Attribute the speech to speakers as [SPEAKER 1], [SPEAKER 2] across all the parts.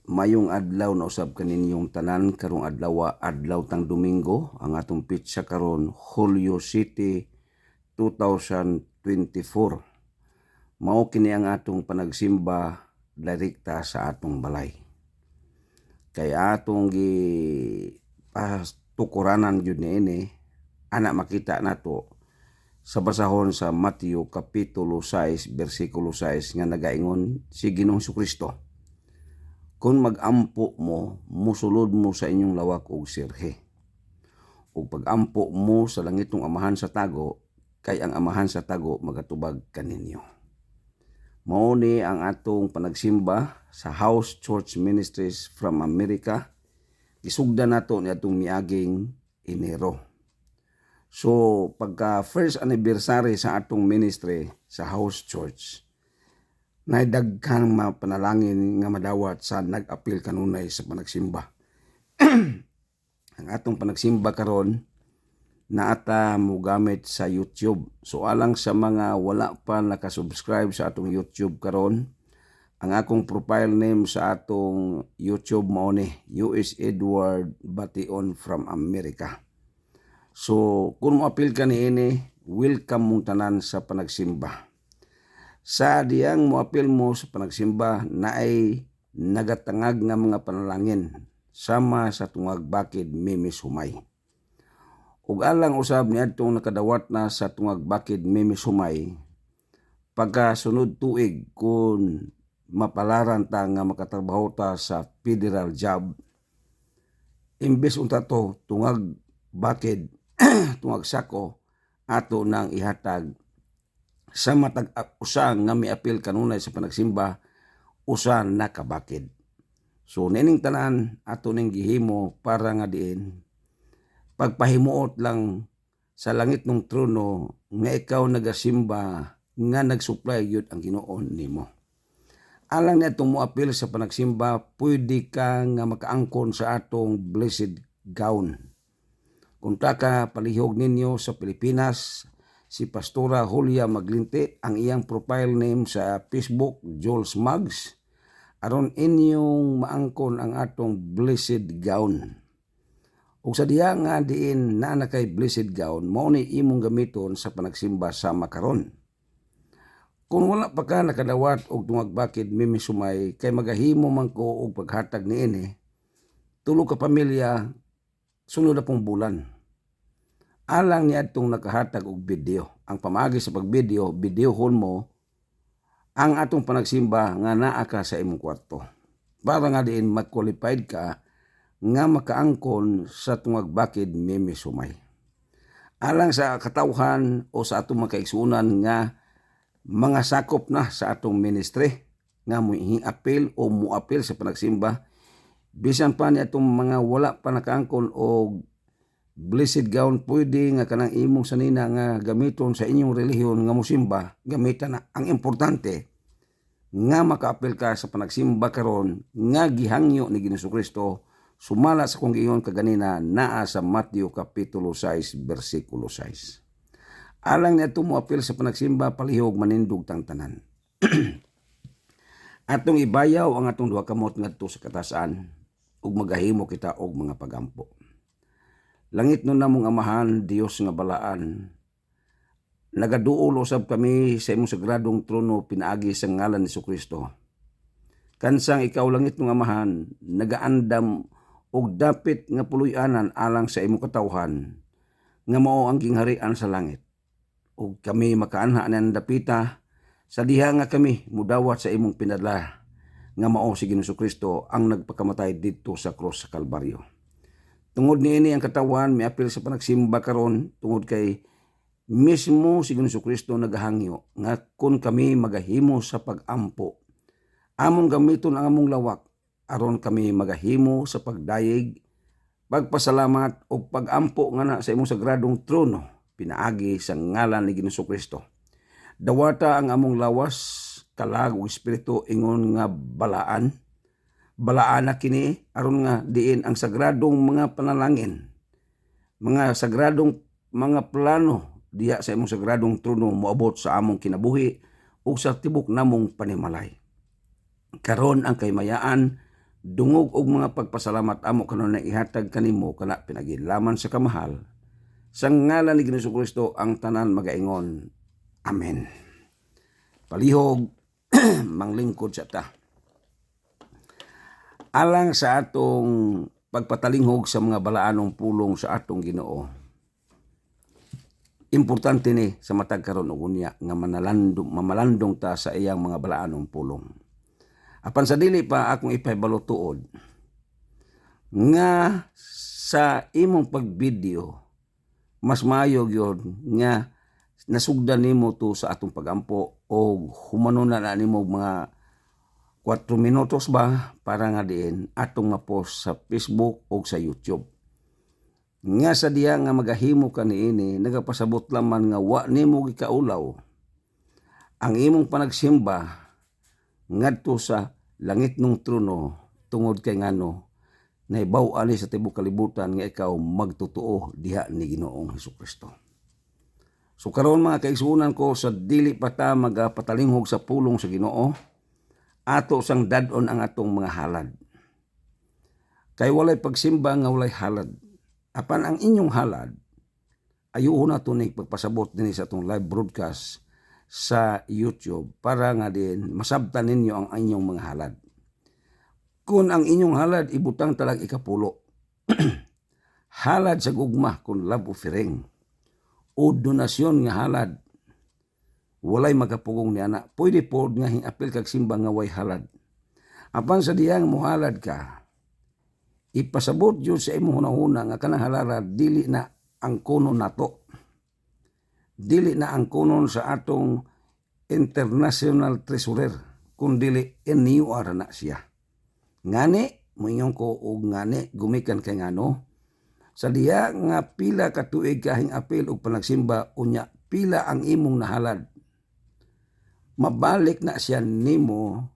[SPEAKER 1] Mayong adlaw na usab kaninyong tanan karong adlaw tang Domingo. Ang atong pitsa karon Hulyo City 2024. Mao kini ang atong panagsimba direkta sa atong balay. Kaya atong gi tukuranan jud niini ana makita nato sa basahon sa Mateo Kapitulo 6 versikulo 6 nga nagaingon si Ginoong Jesucristo, kung mag-ampo mo, musulod mo sa inyong lawak og sirhe. Ug pag-ampo mo sa langitong amahan sa tago, kay ang amahan sa tago magatubag kaninyo. Mao ni ang atong panagsimba sa House Church Ministries from America. Isugda nato ni atong miaging Enero. So pagka first anniversary sa atong ministry sa House Church, naidaghan mga panalangin nga madawat sa nag-apil kanunay sa panagsimba. Ang atong panagsimba karon naata mo gamit sa YouTube. So alang sa mga wala pa nakasubscribe sa atong YouTube karon, ang akong profile name sa atong YouTube mao ni US Edward Bation from America. So kung mo-apil ka niini, welcome mong tanan sa panagsimba. Sa diyang moapil mo sa panagsimba na ay nagatangag nga mga panalangin sama sa tungag bakid Mimis Humay. Ug alang usab niadtong nakadawat na sa tungag bakid Mimis Humay, pagkasunod tuig kung mapalaran ta nga makatrabaho ta sa federal job, imbes unta to tungag bakid tungag sako ato nang ihatag sa matag usa nga miapil kanunay sa panagsimba, usa nakabakid. So nining tanan ato ning gihimo para nga diin pagpahimuot lang sa langit ng trono nga ikaw nagasimba nga nagsupply yun ang Ginoo nimo. Alang na itong muapil sa panagsimba, pwede ka nga makaangkon sa atong blessed gown. Kung ka palihog ninyo sa Pilipinas, si Pastora Julia Maglinte, ang iyang profile name sa Facebook, Jules Mags, aron inyong maangkon ang atong blessed gown. Ug sa diha nga diin na kay blessed gown, mao ni imong gamiton sa panagsimba sa makaron. Kung wala pa ka nakadawat og tungag bakid Mimis Humay, kay magahimo man ko og paghatag niini, tulo ka pamilya sunod na pong bulan. Alang niya itong nakahatag og video. Ang pamagi sa pagvideo, videohon mo ang atong panagsimba nga naa ka sa imong kwarto. Para nga diin mag-qualified ka nga makaangkon sa tungag bakid Mimis Humay. Alang sa katawhan o sa atong makaigsunan nga mga sakop na sa atong ministry nga muapil o muapil sa panagsimba, bisan pa ni atong mga wala pa nakaangkon og blessed gown, pwede nga kanang imong sanina nga gamiton sa inyong relihiyon nga musimba, gamitan na. Ang importante nga makaapil ka sa panagsimba karon nga gihangyo ni Ginoong Jesucristo, sumala sa kung giyon kaganina naa sa Mateo Kapitulo 6 versikulo 6. Alang niya muapil sa panagsimba, palihog manindog tang tanan. Atong ibayaw ang atong duha kamot ngadto sa katasan ug magahimo kita og mga pagampo. Langit nun namong amahan, Dios nga balaan, nagaduol usab kami sa imong sagradong trono pinaagi sa ngalan ni Jesucristo. Kansang ikaw langit ng amahan, nagaandam og dapit nga puloy-anan alang sa imong katawhan, nga mao ang gingharian sa langit. Ug kami makaanha nan dapita sa diha nga kami mudawat sa imong pinadala, nga mao si Ginoong Jesucristo ang nagpakamatay didto sa krus sa Kalbaryo. Tungod niini ang katawan miapil sa panagsimba karon, tungod kay mismo si Ginoong Jesucristo nagahangyo nga kun kami magahimo sa pag-ampo, among gamiton ang among lawak aron kami magahimo sa pagdayeg, pagpasalamat o pag-ampo nga na sa imong sagradong trono pinaagi sa ngalan ni Ginoong Jesucristo. Dawata ang among lawas, kalag ug espiritu ingon nga balaan na kini aron nga diin ang sagradong mga panalangin, mga sagradong mga plano diya sa imong sagradong trono moabot sa among kinabuhi ug sa tibok namong panimalay. Karon ang kaymayaan dungog og mga pagpasalamat amo kanon na ihatag kanimo kana pinagilaman sa kamahal sa ngalan ni Ginoong Kristo ang tanan magaingon. Amen. Palihog manglingkod sa ta. Alang sa atong pagpatalinghog sa mga balaanong pulong sa atong Ginoo. Importante ni sa matag karon og unya nga mamalandong ta sa iyang mga balaanong pulong. Apan sa dili pa akong ipahibalo tuod nga sa imong pagvideo mas maayo gyud nga nasugdan nimo to sa atong pagampo o humanon na nimo mga 4 minutos ba para nga diin atong ma-post sa Facebook o sa YouTube. Nga sa diya nga magahimo ka niini, nagapasabot laman nga wa nimo gikaulaw ang imong panagsimba ngadto sa langit ng trono tungod kay ngano naibaw ani sa tibuok kalibutan nga ikaw magtotoo diha ni Ginoong Hesukristo. So karon mga kaigsuonan ko, sa dili pa ta magapatalinghog sa pulong sa Ginoo, ato sang dadon ang atong mga halad. Kay walay pagsimba nga walay halad. Apan ang inyong halad, ayuhon nato ni pagpasabot dinhi sa atong live broadcast sa YouTube para nga din masabtan ninyo ang inyong mga halad. Kung ang inyong halad ibutang talag ikapulo, halad sa gugma kung love offering, o donasyon nga halad, walay magapugong ni ana. Pwede po nga hingapil kag simba nga way halad. Apan sa diyang muhalad ka, ipasabot yun sa imong hunahuna nga kanang halala dili na ang kunon nato. Dili na ang kunon sa atong international treasurer, kundili NUR na siya. Ngani, moingon ko og ngani, gumikan kay ngano, sa diya nga pila ka tuig kahing apil og panagsimba unya pila ang imong nahalad. Mabalik na siya nimo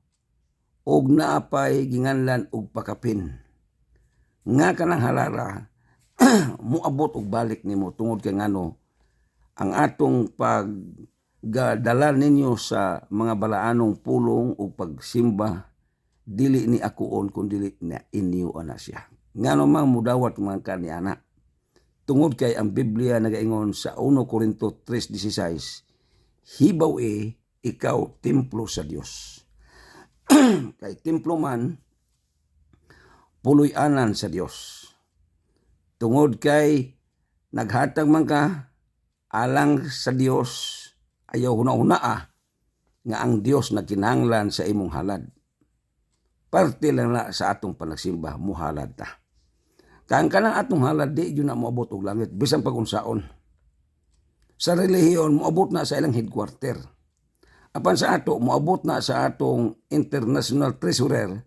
[SPEAKER 1] og naapay ginganlan og pakapin. Nga kanang halala muabot og balik nimo tungod kay ngano ang atong pagdala ninyo sa mga balaanong pulong o pagsimba dili ni akuon kundi na inyo ana siya. Ngano mang mudawat mga kaniana. Tungod kay ang Biblia nagaingon sa 1 Corinto 3:16, hibaw ikaw templo sa Dios. Kay templo man puloy-anan sa Dios. Tungod kay naghatag man ka alang sa Dios, ayaw huna-huna nga ang Dios nagkinahanglan sa imong halad. Parte lang na sa atong panagsimba, muhalad ta. Kang kanang atong halad, di yun na moabot og langit, bisan pag-unsaon. Sa relihiyon, moabot na sa ilang headquarter. Apan sa ato, moabot na sa atong international treasurer,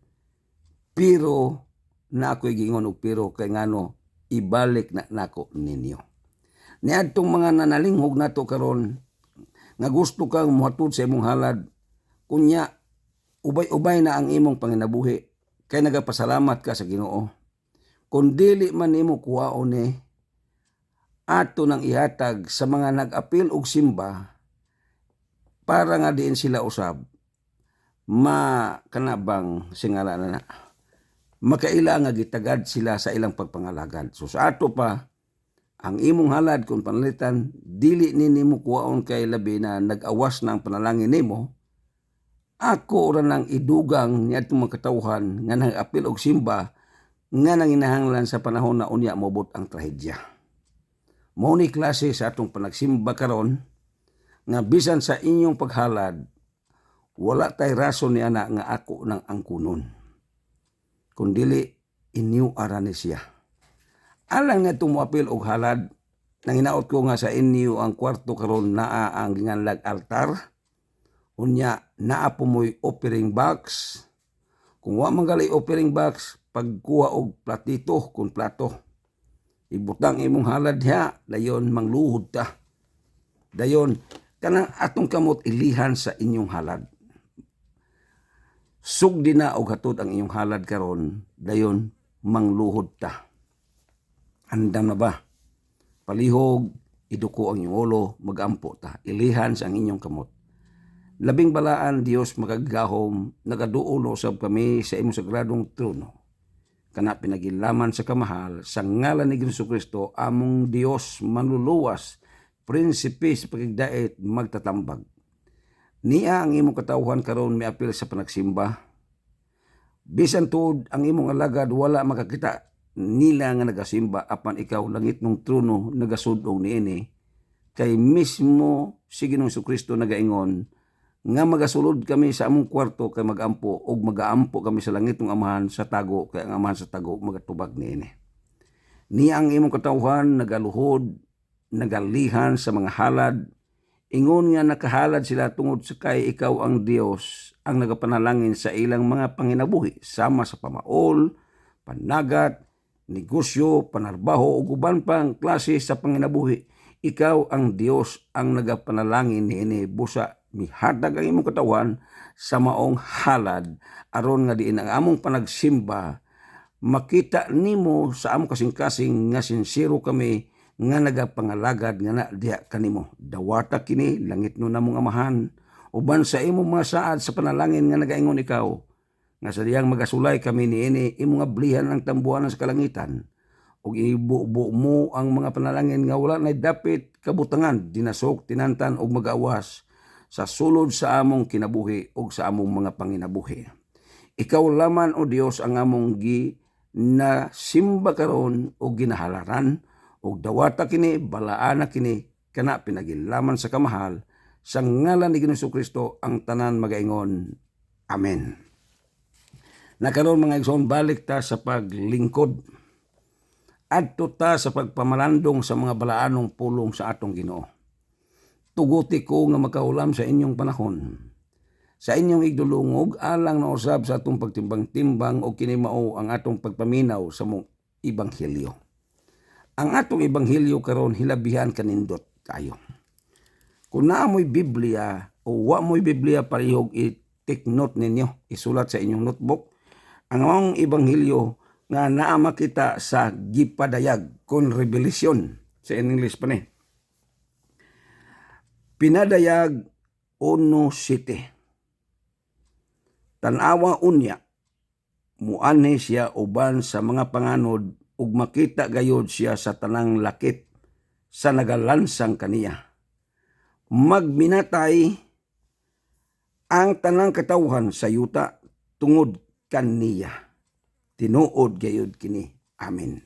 [SPEAKER 1] pero na ako'y gingon og pero kay ngano, ibalik na nako ninyo. Niadtong mga nanalinghog nato karon nga gusto kang muhatod sa imong halad, kunya, ubay-ubay na ang imong panginabuhi kay nagapasalamat ka sa Ginoo. Kung dili man nimo kuwaon ato nang ihatag sa mga nag-apil og simba para nga diin sila usab makanabang singala na makaila nga gitagad sila sa ilang pagpangalagad. So sa ato pa ang imong halad kung panalitan dili ni nimo kuwaon kay labi na nag-awas na ang panalangin nimo. Ako ra nang idugang niya itong mga katawhan nga nag-apil og simba nga nanginahanglan sa panahon na unya mobot ang trahedya. Mao ni klase sa atong panagsimba karon nga bisan sa inyong paghalad wala tay rason ni ana nga ako nang angkunon. Kundili inyo arani siya. Alang nga itong moapil og halad, nanginaot ko nga sa inyo ang kwarto karon naa ang ginganlag altar. Unya naa po mo'y offering box. Kung wa man gali offering box, pagkuha og platito kung plato. Ibutang imong halad diha, dayon mangluhod ta. Dayon kanang atong kamot ilihan sa inyong halad. Sugdi na og hatod ang inyong halad karon, dayon mangluhod ta. Andam na ba? Palihog, iduko ang inyong ulo, magampo ta. Ilihan sa inyong kamot. Labing balaan Dios makagahom nagaduol usab kami sa imong sagradong trono. Kana pinagilaman sa kamahal sa ngalan ni Jesucristo among Dios manluluwas, prinsipe sa pagigdait magtatambag. Niya ang imong katawhan karon miapil sa panagsimba. Bisan tuod ang imong alagad wala makakita nila nga nagasimba apan ikaw langit ng trono nagasudong niini. Kay mismo si Ginoong Jesucristo nagaingon nga magasulod kami sa among kwarto kay magampo og magaampo kami sa langit ng amahan sa tago kay ang amahan sa tago magatubag niini. Niya ang imong katawhan nagaluhod, nagalihan sa mga halad, ingon nga nakahalad sila tungod sa kay ikaw ang Dios ang nagapanalangin sa ilang mga panginabuhi sama sa pamaol, panagat, negosyo, panarbaho ug uban pang klase sa panginabuhi. Ikaw ang Dios ang nagapanalangin niini busa mihatag ang imong katawan sa maong halad aron nga diin ang among panagsimba makita nimo sa among kasing-kasing nga sincero kami nga nagapangalagad nga na diha kanimo. Dawata kini langit no namong amahan uban sa imong mga saad sa panalangin nga nagaingon ikaw nga sa diyang magasulay kami niini imong ablihan ang tambuhan sa kalangitan ug ibubo mo ang mga panalangin nga wala nay dapit kabutangan dinasok tinantan ug magawas sa sulod sa among kinabuhi ug sa among mga panginabuhi. Ikaw laman o Dios ang among na simba karon ug ginahalaran ug dawata kini balaana kini kana pinagilaman sa kamahal sa ngalan ni Ginoong Jesucristo ang tanan magaingon. Amen. Nakaroon mga igsoon balik ta sa paglingkod adto ta sa pagpamalandong sa mga balaanong pulong sa atong Ginoo. Tuguti ko nga makaulam sa inyong panahon. Sa inyong igdulungog, alang na usab sa atong pagtimbang-timbang o kinimao ang atong pagpaminaw sa mong ibanghilyo. Ang atong ibanghilyo karon hilabihan kanindot kayo. Kung naamoy Biblia o wa mo'y Biblia parihog i-take note ninyo, isulat sa inyong notebook, ang among ibanghilyo nga naa makita sa gipadayag kon revelasyon sa English pa ni. Pinadayag 1:7. Tanawa unya muanhi siya uban sa mga panganod ug makita gayod siya sa tanang lakip sa nagalansang kaniya. Magminatay ang tanang katawhan sa yuta tungod kaniya. Tinuod gayod kini. Amen.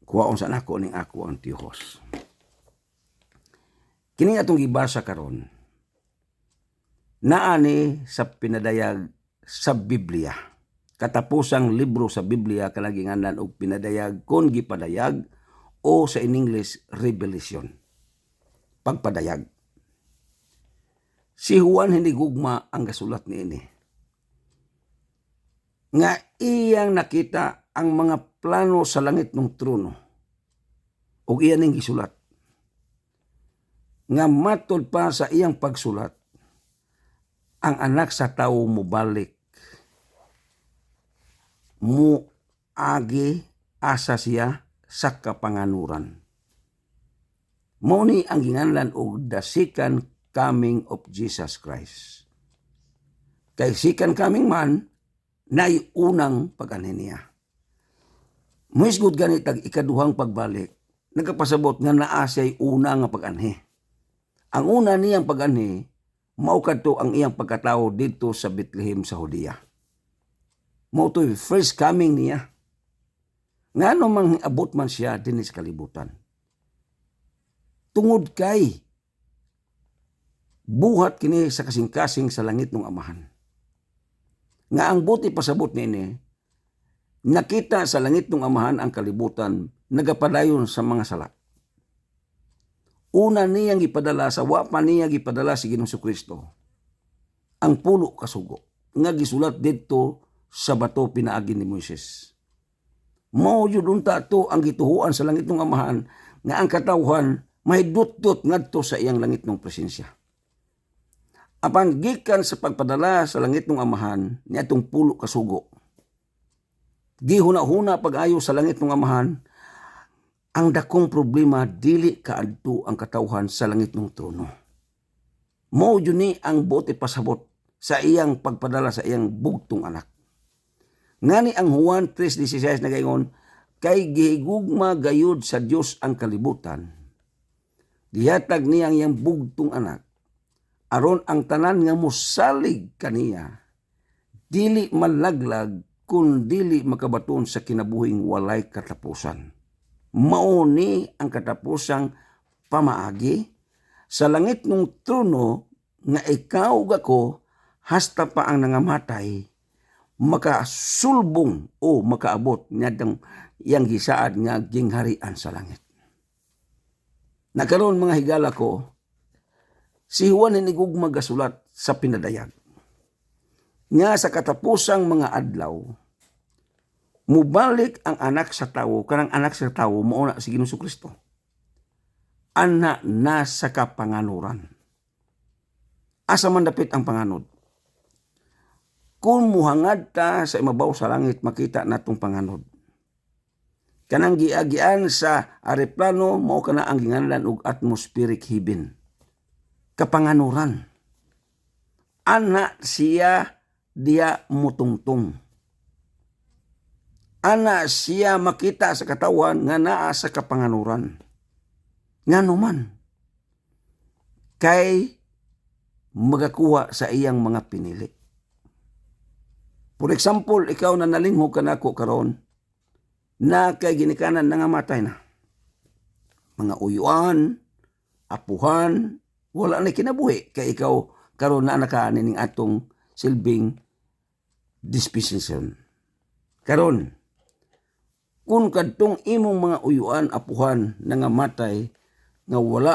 [SPEAKER 1] Kuwaon sa nako ning ako ang Dios. Kini atong gibasa karon naani sa pinadayag sa Biblia. Katapusang libro sa Biblia kalaginganan og pinadayag kon gipadayag o sa in English revelation. Pagpadayag. Si Juan hindi gugma ang gasulat niini. Nga iyang nakita ang mga plano sa langit ng trono. Ug iyan ning gisulat. Nga matod pa sa iyang pagsulat, ang anak sa tao mubalik, muagi asa siya sa kapanganuran. Mao ni ang ginganlan og the second coming of Jesus Christ. Kay second coming man, nay unang pag-anhi niya. Muisgod ganit ang ikaduhang pagbalik, nagkapasabot nga naa siya'y una nga pag-anhi. Ang una niyang pag-anhi, mao kadto ang iyang pagkatao dito sa Bethlehem sa Judea. Mao to'y first coming niya. Ngano mang abot man siya dinhi sa kalibutan. Tungod kay buhat kini sa kasing-kasing sa langit ng amahan. Nga ang buti pasabot niini, nakita sa langit ng amahan ang kalibutan, nagapadayon sa mga sala. Una niyang ipadala sa wa pa niya gipadala si Ginoong Jesucristo ang pulo kasugo nga gisulat didto sa bato pinaagi ni Moises. Mao jud unta to ang gituhuan sa langit ng amahan nga ang katawhan mahidot-dot ngadto sa iyang langit ng presensya. Apan gikan sa pagpadala sa langit ng amahan niadtong pulo kasugo, gihuna-huna pag-ayo sa langit ng amahan. Ang dakong problema, dili kaadto ang katawhan sa langit ng trono. Mao jud ni ang buot pasabot sa iyang pagpadala sa iyang bugtong anak. Ngani ang Juan 3:16 nagaingon, kay gihigugma gayud sa Dios ang kalibutan. Gihatag niya ang iyang bugtong anak aron ang tanan nga mosalig kaniya dili malaglag kun dili makabaton sa kinabuhing walay katapusan. Mao ni ang katapusang pamaagi sa langit ng trono nga ikaw ug ako hasta pa ang nangamatay makasulbong o makaabot ngadtong iyang gisaad nga gingharian sa langit. Nakaroon mga higala ko, si Juan hinigugma gasulat sa pinadayag nga sa katapusang mga adlaw mubalik ang anak sa tawo, kanang anak sa tawo mao na si Ginoong Kristo. Ana na sa kapanganuran. Asa man dapit ang panganod? Kung muhangad ta sa imabaw sa langit, makita natong panganod. Kanang giagian sa aeroplano, mao kana ang ginganlan og atmospheric heaven. Kapanganuran. Ana siya diya mutungtong. Ana siya makita sa katawan nga naa sa kapanganuran. Ngano man kay magakuha sa iyang mga pinili. For example, ikaw na nalinghog ka nako karon na kay ginikanan nangamatay na. Mga uyuan, apuhan, wala na kinabuhi kay ikaw karon na nakaani ning atong silbing dispensation. Karon, kung kadtong imong mga uyuan, apuhan, nangamatay, nga wala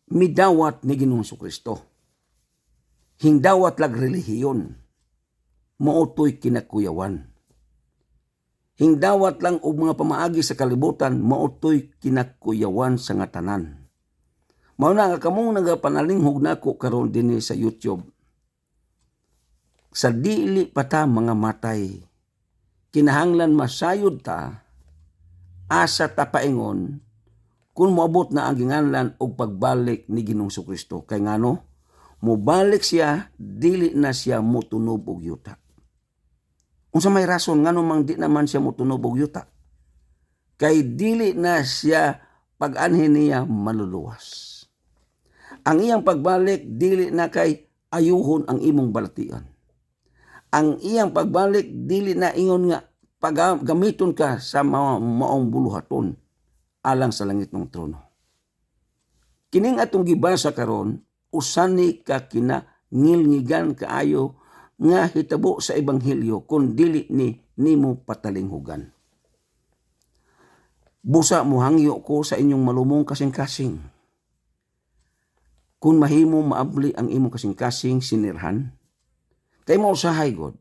[SPEAKER 1] midawat ni Ginoong Kristo. Hingdawat lag relihiyon. Mautoy kinakuyawan. Hingdawat lang og mga pamaagi sa kalibutan, mautoy kinakuyawan sa nga tanan. Mao na nga kamong nagapanalinghog nako karon dinhi sa YouTube. Sa dili pa ta mga matay, kinahanglan masayod ta, asa ta paingon, kung moabot na ang ginganlan og pagbalik ni Ginoong Kristo. Kay ngano, mobalik siya, dili na siya motunob og yuta. Unsa may rason ngano mang di naman siya motunob og yuta? Kay dili na siya pag-anhin niya maluluwas. Ang iyang pagbalik dili na kay ayuhon ang imong balatian. Ang iyang pagbalik dili na ingon nga gamiton ka sa maong buluhaton alang sa langit ng trono. Kining atong gibasa karon, usani ka kinangilngigan kaayo nga hitabo sa ebanghelyo kun dili ni nimo patalinghugan. Busa mohangyo ko sa inyong malumong kasing-kasing. Kung mahimo maabli ang imong kasing-kasing sinirhan, kay mao usahay God.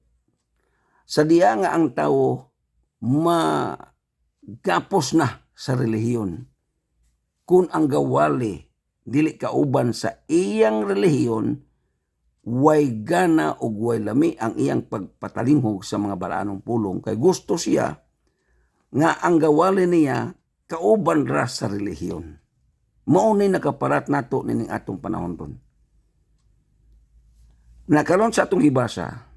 [SPEAKER 1] Sa diya nga ang tawo magapos na sa relihiyon. Kung ang gawali dili kauban sa iyang relihiyon, way gana o way lami ang iyang pagpatalinghog sa mga balaanong pulong. Kay gusto siya nga ang gawali niya kauban ra sa relihiyon. Mao ni nakaparat nato nining atong panahon ron. Nakaroon sa atong gibasa,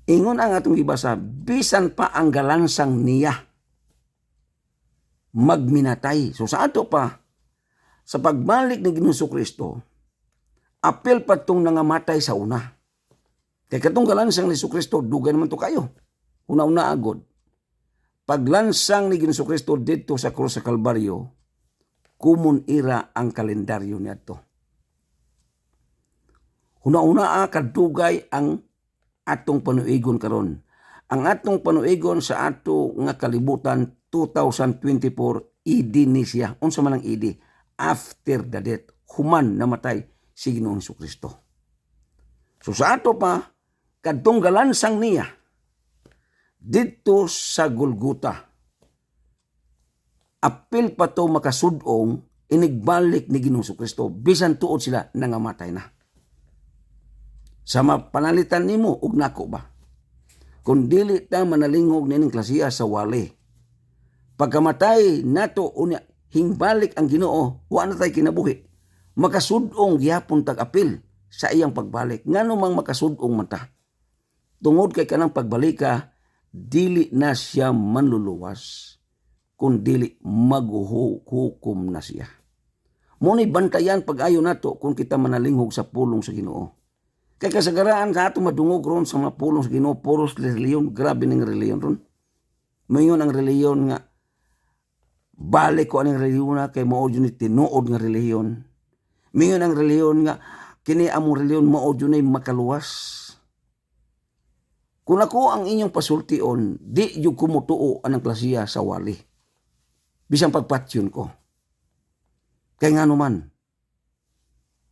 [SPEAKER 1] ingon ang atong gibasa, bisan pa ang galansang niya magminatay. So sa ato pa, sa pagbalik ni Ginoong Kristo, apil pa itong nangamatay sa una. Kaya katong galansang ni Kristo, dugay naman to kayo. Una-una agod. Paglansang ni Ginoong Kristo dito sa krus sa Kalbaryo, kumun ira ang kalendaryo niya to. Una-una kadugay ang atong panuigon karon. Ang atong panuigon sa ato nga kalibutan 2024 ED ni siya. Unsa man ang ED? After the death. Human namatay si Ginoong Kristo. So sa ato pa, kadtong galansang niya dito sa Golgota, apil pa to makasudong inigbalik ni Ginoong Kristo bisan tuod sila nangamatay na. Sa mapanalitan nimo ug nako ba? Kung dili ta manalinghog nining klasiya sa wali, pagkamatay nato unya hingbalik ang Ginoo, wa na tay kinabuhi. makasudong gihapon tag-apil sa iyang pagbalik. Ngano mang makasudong mata. Tungod kay kanang pagbalika, dili na siya manluluwas, kundi maghuhukom na siya. Muna'y bantayan pag-ayo nato kung kita manalinghog sa pulong sa Ginoo. Kay kasagaraan sa ato madungog ron sa mga pulong sa Ginoo, puros reliyon, grabe ng reliyon ron. Mayon ang reliyon nga balik ko aning reliyon na kay mao jud ni tinuod nga reliyon. Mayon ang reliyon nga kini among reliyon mao jud nay makaluwas. Kung ako ang inyong pasultion, di jud kumutuo anang klasiya sa wali. Bisang pagpatyon ko. Kay nga naman,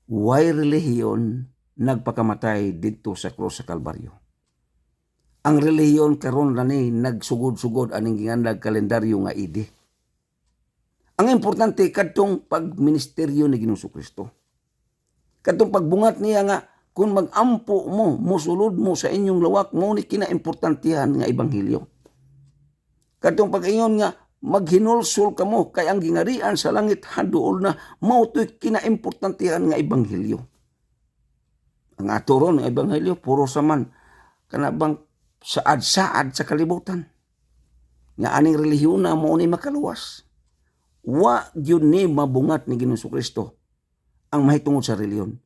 [SPEAKER 1] way relihiyon nagpakamatay dito sa krus sa Kalbaryo. Ang relihiyon karon na ni nagsugod-sugod aning gingandag kalendaryo nga idi. Ang importante kadtong pagministeryo ni Ginoong Kristo. Kadtong pagbungat niya nga kung magampo mo, musulod mo sa inyong lawak mo ni kinaimportantihan nga ebanghelyo. Kadtong pag-ingon nga maghinulsol ka mo kay ang gingarian sa langit haduol na mao to'y kinaimportantihan nga ebanghelyo. Ang aturon nga ebanghelyo puro saman kanabang saad-saad sa kalibutan. Nga aning relihiyon na mao ni makaluwas. Wa gyud ni mabungat ni Ginoong Kristo ang mahitungod sa relihiyon.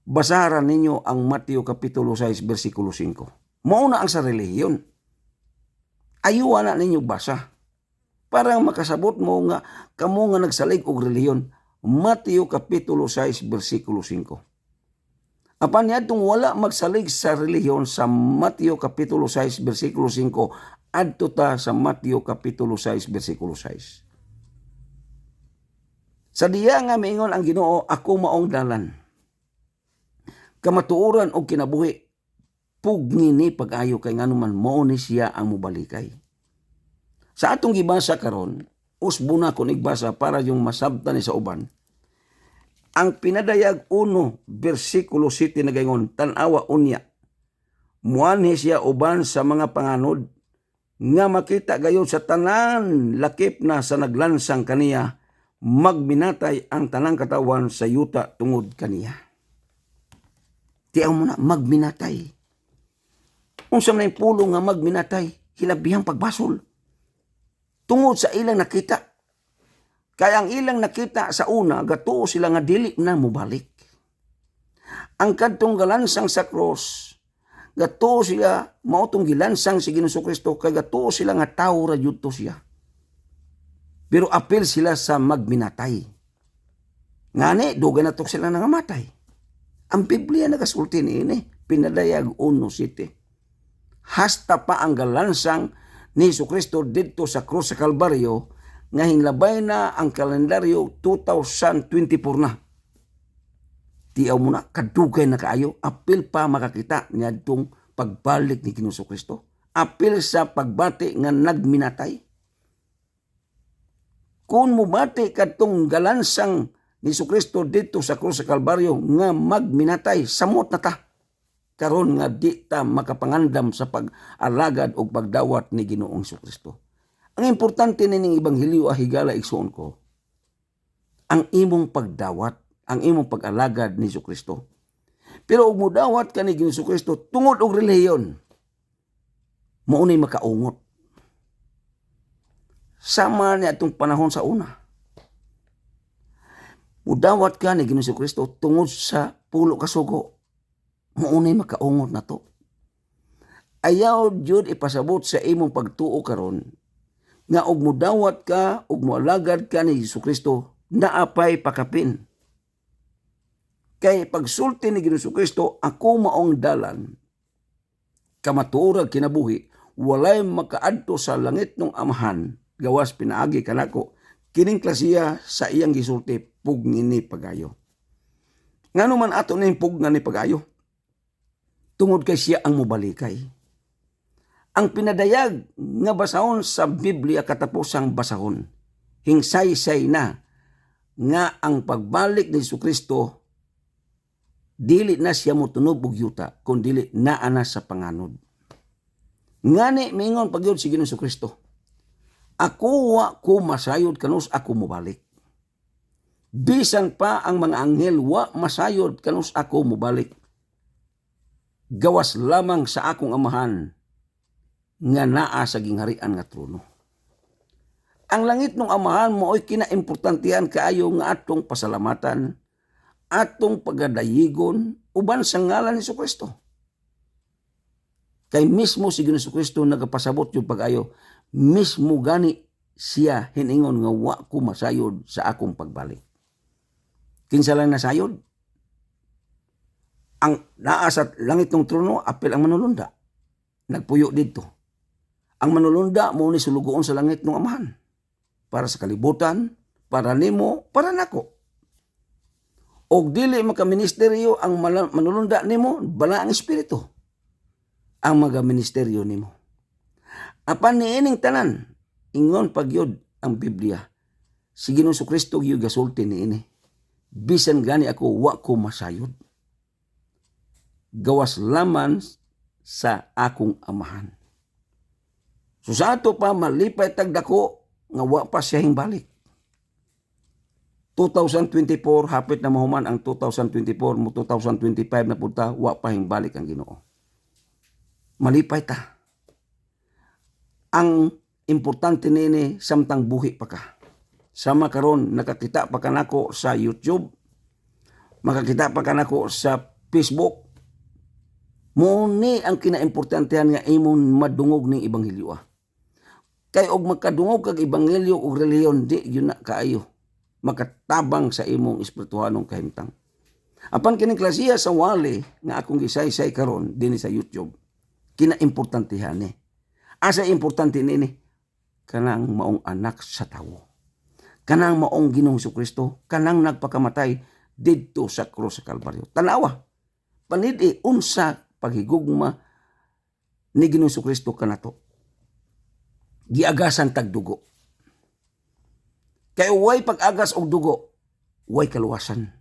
[SPEAKER 1] Basaran ninyo ang Mateo Kapitulo 6 versikulo 5. Mao na ang sa relihiyon. Ayuwa na ninyo basa. Para makasabot mo nga kamo nga nagsalig og relihiyon. Mateo Kapitulo 6 versikulo 5. Apan niadtong wala magsalig sa relihiyon sa Mateo Kapitulo 6 versikulo 5 adto ta sa Mateo Kapitulo 6 versikulo 6. Sa diya nga miingon ang Ginoo, ako maong dalan. Kamatuoran og kinabuhi, pugni ni pag-ayo kay nganuman mao ni siya ang mobalikay. Sa atong gibasa karon, usbuna ko igbasa para yung masabtan ni sa uban. Ang pinadayag 1 bersikulo 7 nagaingon, tan-awa unya. Muanhi siya uban sa mga panganod nga makita gayon sa tanan lakip na sa naglansang kaniya, magminatay ang tanang katawan sa yuta tungod kaniya. Tiyaw mo na, magminatay. Unsa man pulong nga magminatay, hilabihang pagbasol. Tungod sa ilang nakita. Kaya ang ilang nakita sa una, gatuo sila nga dili na mubalik. Ang kadtong galansang sa cross, gatuo sila, mautong gilansang si Ginoong Kristo, kay gatuo sila nga tao ra jud to siya. Pero apil sila sa magminatay. Ngani, dugay na to sila nangamatay. Ang Biblia nagasulti niini, pinadayag 1:7. Hasta pa ang galansang ni Jesucristo dito sa krus sa Kalbaryo, nga hinlabay na ang kalendaryo 2024 na. Tiyaw mo na, kadugay na kaayo, apil pa makakita niya itong pagbalik ni Ginoong Kristo. Apil sa pagbati nga nagminatay. Kung mubati kadtong galansang ni Jesucristo dito sa krus sa Kalbaryo nga magminatay, samot na ta. Karon nga di ta makapangandam sa pag-alagad o pagdawat ni Ginoong Jesucristo. Ang importante nining ebanghelyo higala igsuon ko, ang imong pagdawat, ang imong pag-alagad ni Jesucristo. Pero og modawat ka ni Ginoong Jesucristo tungod og relihiyon, mao ni makaungot. Sama ni atong panahon sa una. Modawat ka ni Ginoong Jesucristo tungod sa pulo ka sugo, mao ni makaungot na to. Ayaw jud ipasabot sa imong pagtuo karon nga og modawat ka og moalagad ka ni Jesucristo, naapay pakapin. Kay pagsulti ni Jesucristo, ako maong dalan, kamatuorag kinabuhi, walay makaadto sa langit ng amahan, gawas pinaagi kanako, kining klasiya sa iyang gisulti, pugni ni pagayo. Ngano man ato na yung pugna ni pagayo? Tungod kay siya ang mobalikay. Ang pinadayag nga basahon sa Biblia katapusang basahon, hingsaysay na nga ang pagbalik ni Jesucristo, dili na siya motunog og yuta, kundi naa na sa panganod. Ngani mingon pagyud si Ginoong Jesucristo, ako wa ko masayod kanus ako mobalik. Bisan pa ang mga anghel wa masayod kanus ako mubalik. Gawas lamang sa akong amahan nga naa sa gingharian nga trono. Ang langit ng amahan mo ay kinaimportantihan kaayo nga atong pasalamatan, atong pagadayigon, uban sa ngalan ni Jesucristo. Kay mismo si Jesucristo nagapasabot yung pag-ayo, mismo gani siya hiningon nga wa ko masayod sa akong pagbalik. Kinsa lang nasayod? Ang naa sa langit ng trono, apil ang manulunda. Nagpuyo dito. Ang manulunda mo ni sulugoon sa langit ng amahan. Para sa kalibutan, para nimo, para nako. Og dili makaministeryo ang manulunda nimo, bala ang espiritu. Ang magaministeryo nimo. Apan niining tanan, ingon pagyod ang Biblia. Si Ginoong Jesucristo gyud gasulti niini. Bisan gani ako wa ko masayod. Gawas laman sa akong amahan. So sa ato pa malipay tagdako nga wa pa siya himbalik. 2024 hapit na mahuman ang 2024 mo 2025 na punta wa pa himbalik ang Ginoo. Malipay ta. Ang importante nini samtang buhi pa ka. Sama karon nakakita pa kanako sa YouTube, makakita pa kanako sa Facebook. Muni ang kinaimportantehan nga imong madungog ning ebanghelyo. Kay og makadungog kag ebanghelyo og relihiyon di yun na kaayo makatabang sa imong espirituhanong kahimtang. Apan kining klasiya sa wali nga akong gisaysay karon dinhi sa YouTube, kinaimportantehan ni. Asa importante nini kanang maong anak sa tawo. Kanang maong Ginoong Jesucristo, kanang nagpakamatay didto sa krus sa Kalbaryo. Tanawa, panidi unsa paghigugma ni Ginoong Jesucristo kanato. Giagasan tag dugo. Kay way pag-agas og dugo, way kaluwasan.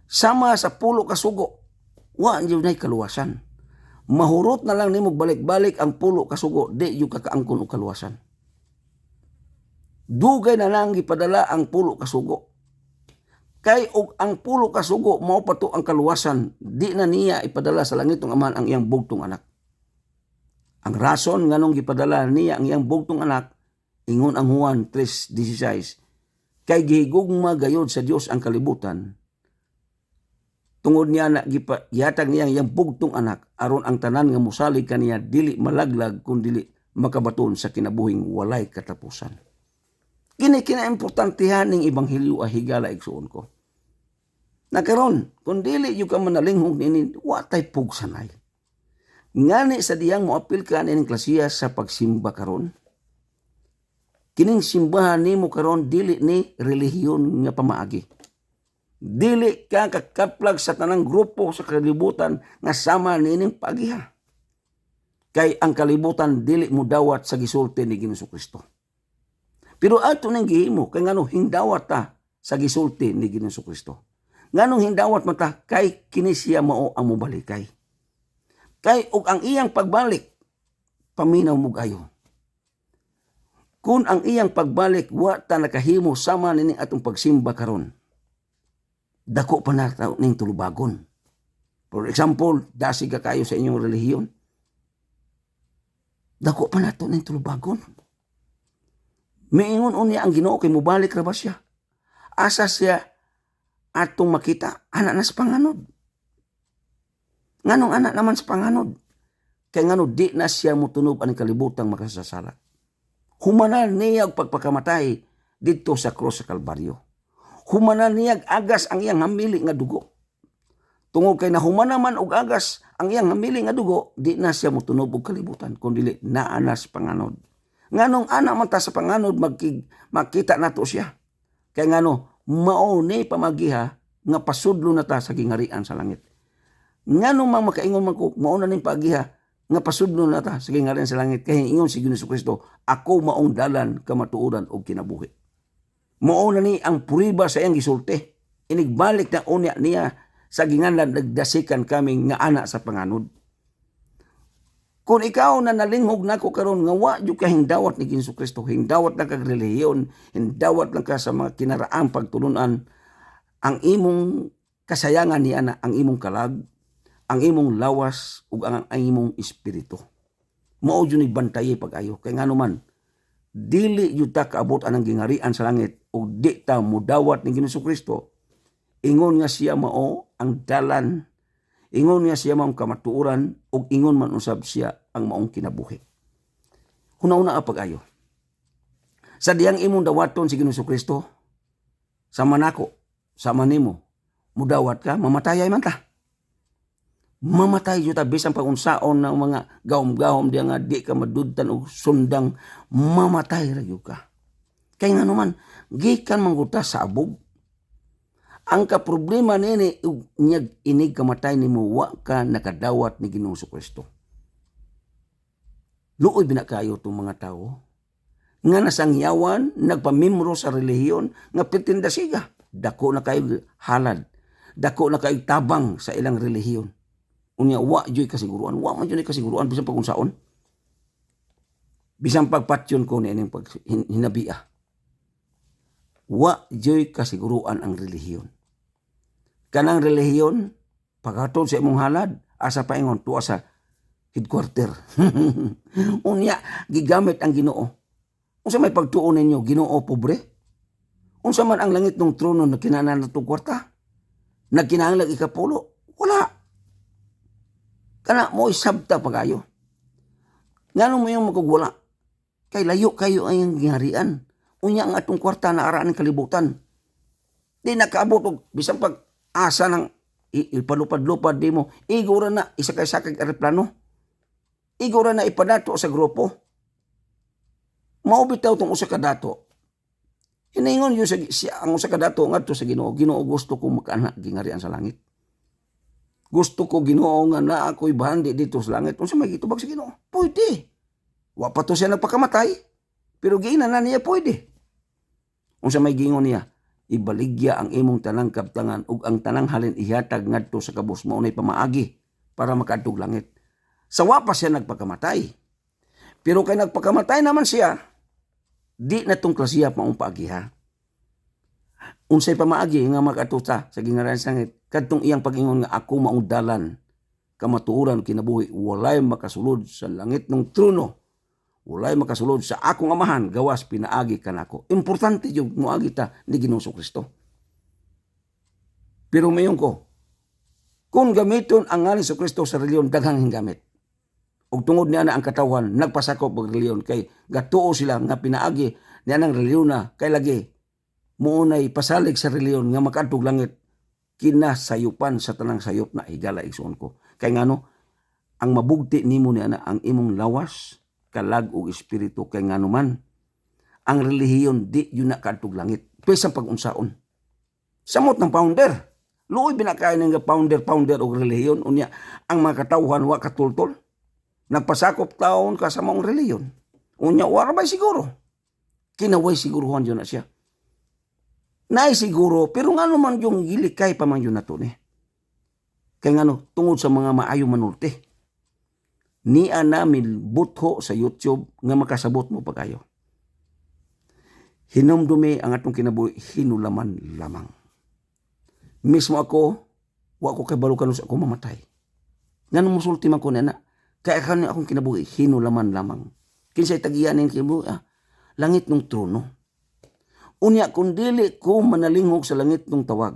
[SPEAKER 1] Sama sa pulo ka sugo, wa andiyo nay kaluwasan. Mahurot na lang nimo balik-balik ang pulo ka sugo, di yu kakaangkon og kaluwasan. Dugay na lang gipadala ang pulo ka sugo. Kay og ang pulo ka sugo mao pa to ang kaluwasan, di na niya ipadala sa langit ng Amahan ang iyang bugtong anak. Ang rason nganong gipadala niya ang iyang bugtong anak, ingon ang Juan 3:16, kay gihigugma gayod sa Dios ang kalibutan. Tungod niya na gihatag niya ang iyang bugtong anak aron ang tanan nga mosalig kaniya dili malaglag kun dili makabaton sa kinabuhing walay katapusan. Kini kinaimportantehan ning ebanghelyo higala igsuon ko. Nakaron, kung dili yung ka manalinghong nini, watay pugsanay. Ngani sa diyang moapil ka nining klasiya sa pagsimba karon. Kining simbahan nimo karon dili ni relihiyon nga pamaagi. Dili ka kakaplag sa tanang grupo sa kalibutan nga sama nining paagiha. Kay ang kalibutan dili mo dawat sa gisulti ni Ginoong Jesucristo. Pero ato nang gihimo kay ngano hindawat ta sa gisulti ni Ginoong Jesucristo. Nganong hindawat mata kay kini siya mao ang mobalikay. Kay og ang iyang pagbalik paminaw mo gayo. Kung ang iyang pagbalik wa ta nakahimo sama nining atong pagsimba karon, dako pa na ning tulubagon. For example, dasig ka kayo sa inyong relihiyon, dako pa na to ning tulubagon. Miingon unya ang Ginoo kay mobalik ra ba siya? Asa siya atong makita? Anak na sa panganod. Nganong anak naman sa panganod? Kay ngano di na siya motunob ang kalibutang makasasala. Humanan niya og pagpakamatay didto sa krus sa Kalbaryo. Humanan niya agas ang iyang hamili nga dugo. Tungod kay nahuman naman og agas ang iyang hamili nga dugo, di na siya motunob og kalibutan kundi naa na sa panganod. Nganong anak man ta sa panganod makita nato siya. Kay ngano mao ni pamagiha nga pasudlo na ta sa gingharian sa langit. Nganong mang makaingon man ko mao na ning paagiha nga pasudlo na ta sa gingharian sa langit kay ingon si Ginoong Jesucristo, ako maong dalan kamatuoran og kinabuhi. Mao na ni ang puriba sa iyang gisulti. Inigbalik na unya niya sa ginganlan nagdasikan kami nga anak sa panganod. Kung ikaw na nalinghog nako karon nga wa jud ka hingdawat ni Jesucristo, hingdawat lang kag relihiyon, hingdawat lang ka sa mga kinaraang pagtulunan, ang imong kasayangan niya na ang imong kalag, ang imong lawas ug ang imong espiritu. Mao jud ni bantaye pag-ayo kay ngano man dili jud ta kaabot anang gingarian sa langit ug di ta mudawat ni Jesucristo. Ingon nga siya mao ang dalan, ingon nga siya maong kamatuoran, ug ingon man usab siya ang maong kinabuhi. Huna-una pag-ayo. Sa diyang imong dawaton si Jesucristo, sama nako, sama nimo, mudawat ka, mamatayay man ta. Mamatay jud ta bisan pag unsaon na mga gahom-gahom diya nga di ka madudtan og sundang, mamatay ra gyud ka. Kay ngano man gikan mangguta sa abog. Ang kaproblema nini nyag inig kamatay nimo wa ka nakadawat ni Ginoong Kristo. Luoy binakayo tong mga tao nga nasangyawan, nagpamembro sa relihiyon nga pitinda siga. Dako na kayo halad, dako na kayo tabang sa ilang relihiyon. Unya wa joy kasiguruan, wa man joy kasiguruan bisan pag unsaon. Bisan pagpatyon ko nining pag hinabia. Wa joy kasiguruan ang relihiyon. Kanang relihiyon, paghatod sa imong halad, asa paingon tuwa sa headquarter. Unya, gigamit ang Ginoo. Unsa may pagtuon ninyo, Ginoo pobre? Unsa man ang langit ng trono na kinahanglan natong kwarta? Nagkinahanglan ikapulo? Wala. Kana mo isabta pagayo. Ngano mo yung magugwala? Kay layo kayo ang giharian. Unya ang atong kwarta na araan ng kalibutan. Di nakaabot og bisan pag asa ng ipalupad-lupad di mo, igura na isakay-sakay aeroplano. Igura na ipadato sa grupo. Maubitaw tong usa ka dato. Hinaingon yun ang usa ka dato ngadto sa Ginoo. Ginoo, gusto ko makaana gingarian sa langit. Gusto ko, Ginoo, nga na ako'y bahandi dito sa langit. Unsa may gitubag sa Ginoo? Pwede. Wa pa to siya nagpakamatay. Pero giina na niya pwede. Unsa may gingon niya? Ibaligya ang imong tanang kabtangan ug ang tanang halin ihatag ngadto sa kabus mao nay pamaagi para makadtog langit. Sa wa pa siya nagpakamatay. Pero kay nagpakamatay naman siya, di na tong klasiya maong paagiha. Unsay pamaagi nga makatuta sa gingaran sa langit kadtong iyang pag-ingon nga ako maong dalan kamatuoran kinabuhi, walay makasulod sa langit ng trono. Walay makasulod sa akong amahan, gawas pinaagi kanako. Importante yung muagi ta ni Ginoong Kristo. Pero mayon ko, kung gamiton ang ngalan sa Kristo sa reliyon, daghang hinggamit. Ug tungod niya na ang katawan, nagpasakop og reliyon kay gatuo sila nga pinaagi niya ng reliyon na kay lagi muunay pasalig sa reliyon nga makadtog langit kinasayupan sa tanang sayop na higala igsoon ko. Kay ngano, ang mabugti nimo niya na ang imong lawas, kalag o espiritu kay ngano man ang relihiyon di yun nakadtog langit bisan pag-unsaon. Samot ng founder, luoy binakayo ng founder og relihiyon unya ang mga katawhan wa katultol. Nagpasakop taon ka sa maong relihiyon. Unya wala ba siguro? Kinaway siguruhan yun na siya. Nay siguro pero ngano man yung gilikay pa man yun nato ni. Kay ngano tungod sa mga maayo manulti. Niya namin butho sa YouTube nga makasabot mo pa kayo. Hinumdumi ang atong kinabuhi, hinulaman lamang. Mismo ako, wa ko kay balukan sa ako mamatay. Nga musulti man ko na, kaya kanin akong kinabuhi, hinulaman lamang. Kinsay tagiyanin kinabuhi, langit ng trono. Unya kung dili ko manalinghog sa langit ng tawag.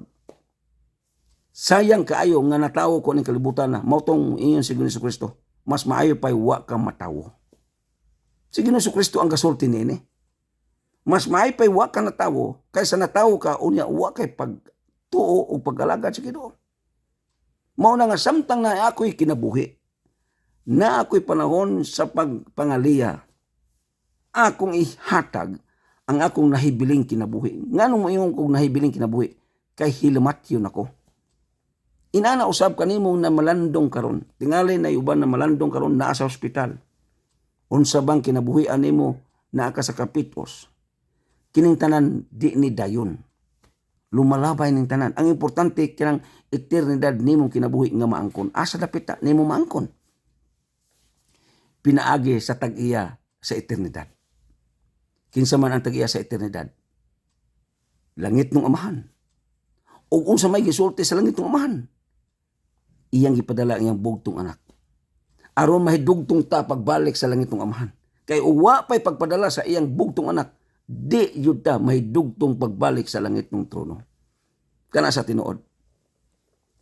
[SPEAKER 1] Sayang kaayo nga natawo ko ng kalibutan na, mautong inyon si Ginoong Kristo. Mas maayo pa'y wa ka matawo. Si Ginoong Kristo ang gasulti nini. Mas maayo pa'y wa ka natawo, kaysa natawo ka, unya wa kay pagtuo o pag-alagad sa Ginoo. Mao na nga samtang na ako'y kinabuhi, na ako'y panahon sa pagpangaliya, akong ihatag ang akong nahibiling kinabuhi. Nganong mo yung kong nahibiling kinabuhi? Kay hilamat yun ako. Inana usab kanimo na malandong karon. Tingali na uban na malandong karon naa sa ospital. Unsa bang kinabuhian nimo naa ka sa kapitos? Kining tanan di ni dayon. Lumalabay ning tanan. Ang importante kinang eternidad nimo kinabuhi nga maangkon. Asa dapit ta nimo maangkon? pinaagi sa tag-iya sa eternidad. Kinsa man ang tag-iya sa eternidad? Langit ng Amahan. O unsa may gisulti sa langit ng Amahan? Iyang gipadala iyang bugtong anak. Aron mahidugtong ta pagbalik sa langit ng Amahan. Kay uwa pa'y pagpadala sa iyang bugtong anak, di yun ta mahidugtong pagbalik sa langit ng trono. Kana sa tinuod.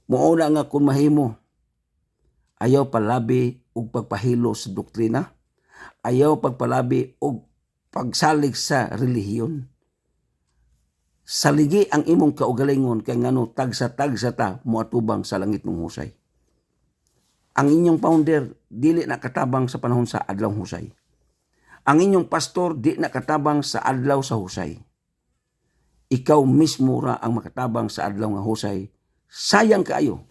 [SPEAKER 1] Muuna nga kung mahimo, ayaw palabi og pagpahilo sa doktrina, ayaw pagpalabi og pagsalig sa relihiyon. Saligi ang imong kaugalingon kay ngano tagsa-tagsa ta moatubang sa langit ng husay. Ang inyong founder dili nakatabang sa panahon sa adlaw husay. Ang inyong pastor di nakatabang sa adlaw sa husay. Ikaw mismo ra ang makatabang sa adlaw nga husay. Sayang kaayo.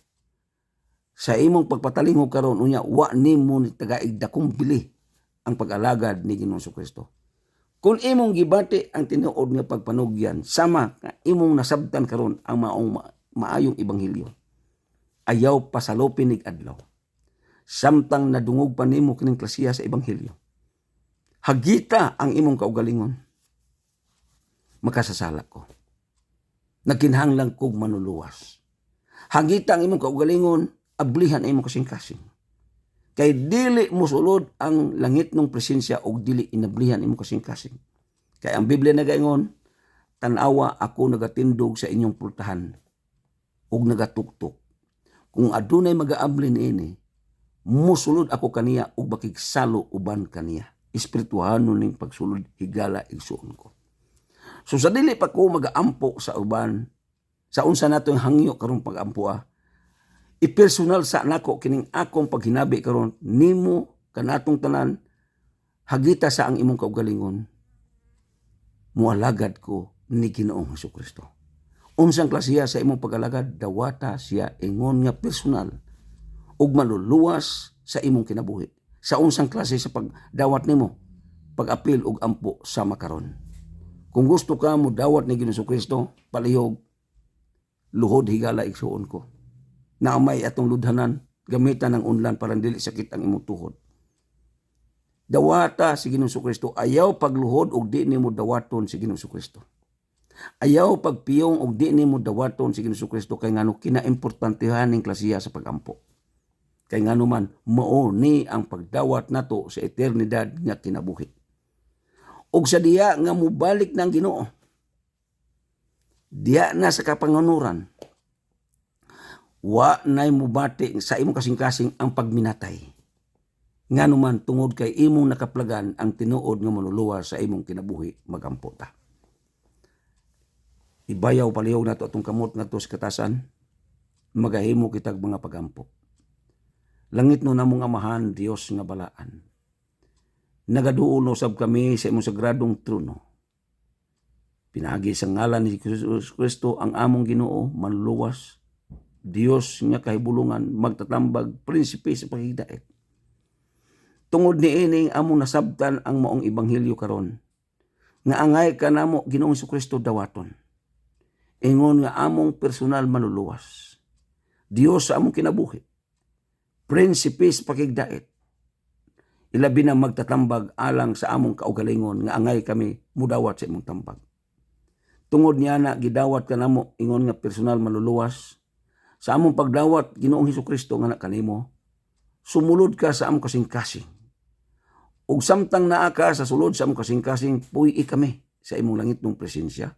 [SPEAKER 1] Sa imong pagpatalingog karon unya wa nimo ni tagaig dakong bili ang pag-alagad ni Ginoong Kristo. Kung imong gibati ang tinuod nga pagpanugyan, sama nga imong nasabtan karon ang maayong ebanghelyo. Ayaw pasalupin nig adlaw. Samtang nadungog pa nimo kining klasiya sa ebanghelyo. Hagita ang imong kaugalingon. Makasasala ko. Nagkinahanglan kog manuluwas. Hagita ang imong kaugalingon, ablihan ang imong kasing-kasing. Kay dili mo sulod ang langit ng presensya o dili inablihan imong kasing-kasing. Kay ang Biblia nagaingon, tanawa ako nagatindog sa inyong pultahan o nagatuktok. Kung adunay mag-aabli niini, musulod ako kaniya o bakigsalo uban kaniya. Espirituhano ning pagsulod higala igsuon ko. So sa dili pa ko mag-aampo sa uban, sa unsa nato yung hangyo karong pag-ampo ipersonal sa nako kining akong paghinabi karon nimo kanatong tanan hagita sa ang imong kaugalingon. Mualagad ko ni Ginoong Jesucristo. Unsang klasiya sa imong pag-alagad, dawata siya ingon nga personal ug maluluwas sa imong kinabuhi. Sa unsang klase sa pagdawat nimo, pag-apil ug ampo sa makaron. Kung gusto ka mo dawat ni Ginoong Kristo, palihog, luhod higala igsuon ko. Naamay atong ludhanan, gamitan ng unlan para dili sakit ang imong tuhod. Dawata si Ginoong Kristo, ayaw pagluhod ug di nimo dawaton si Ginoong Kristo. Ayaw pagpiyong ug di nimo dawaton si Ginoong Kristo kay ngano kinaimportantehan ning klasiya sa pagampo. Kay ngano man mao ni ang pagdawat nato sa eternidad nga kinabuhi. Ug sa diya nga mubalik ng Ginoo. Diya na sa kapanganuran. Wa nay mubati sa imong kasing-kasing ang pagminatay. Ngano man tungod kay imong nakaplagan ang tinuod nga manuluwas sa imong kinabuhi magampo ta. Ibayaw palihog nato atong kamot ngadto sa katasan, magahimo kitag mga pagampo. Langit no namong Amahan, Dios nga balaan. Nagaduol usab kami sa imong sagradong trono. Pinaagi sa ngalan ni Jesus Kristo ang among Ginoo manluwas, Dios nga kahibulungan, magtatambag, prinsipe sa pagigdait. Tungod ni ining among nasabtan ang maong ebanghelyo karon, nga angay ka namo Ginoong Kristo dawaton. Ingon nga among personal manluluwas. Dios sa among kinabuhi. Prinsipe sa pakigdait. Ilabi na magtatambag alang sa among kaugalingon nga angay kami mudawat sa imong tambag. Tungod niya na gidawat ka namo ingon nga personal manluluwas. Sa among pagdawat Ginoong Hesukristo nga kanimo, sumulod ka sa among kasing-kasing. Ug samtang naa ka sa sulod sa among kasing-kasing, puyi kami sa imong langit ng presensya.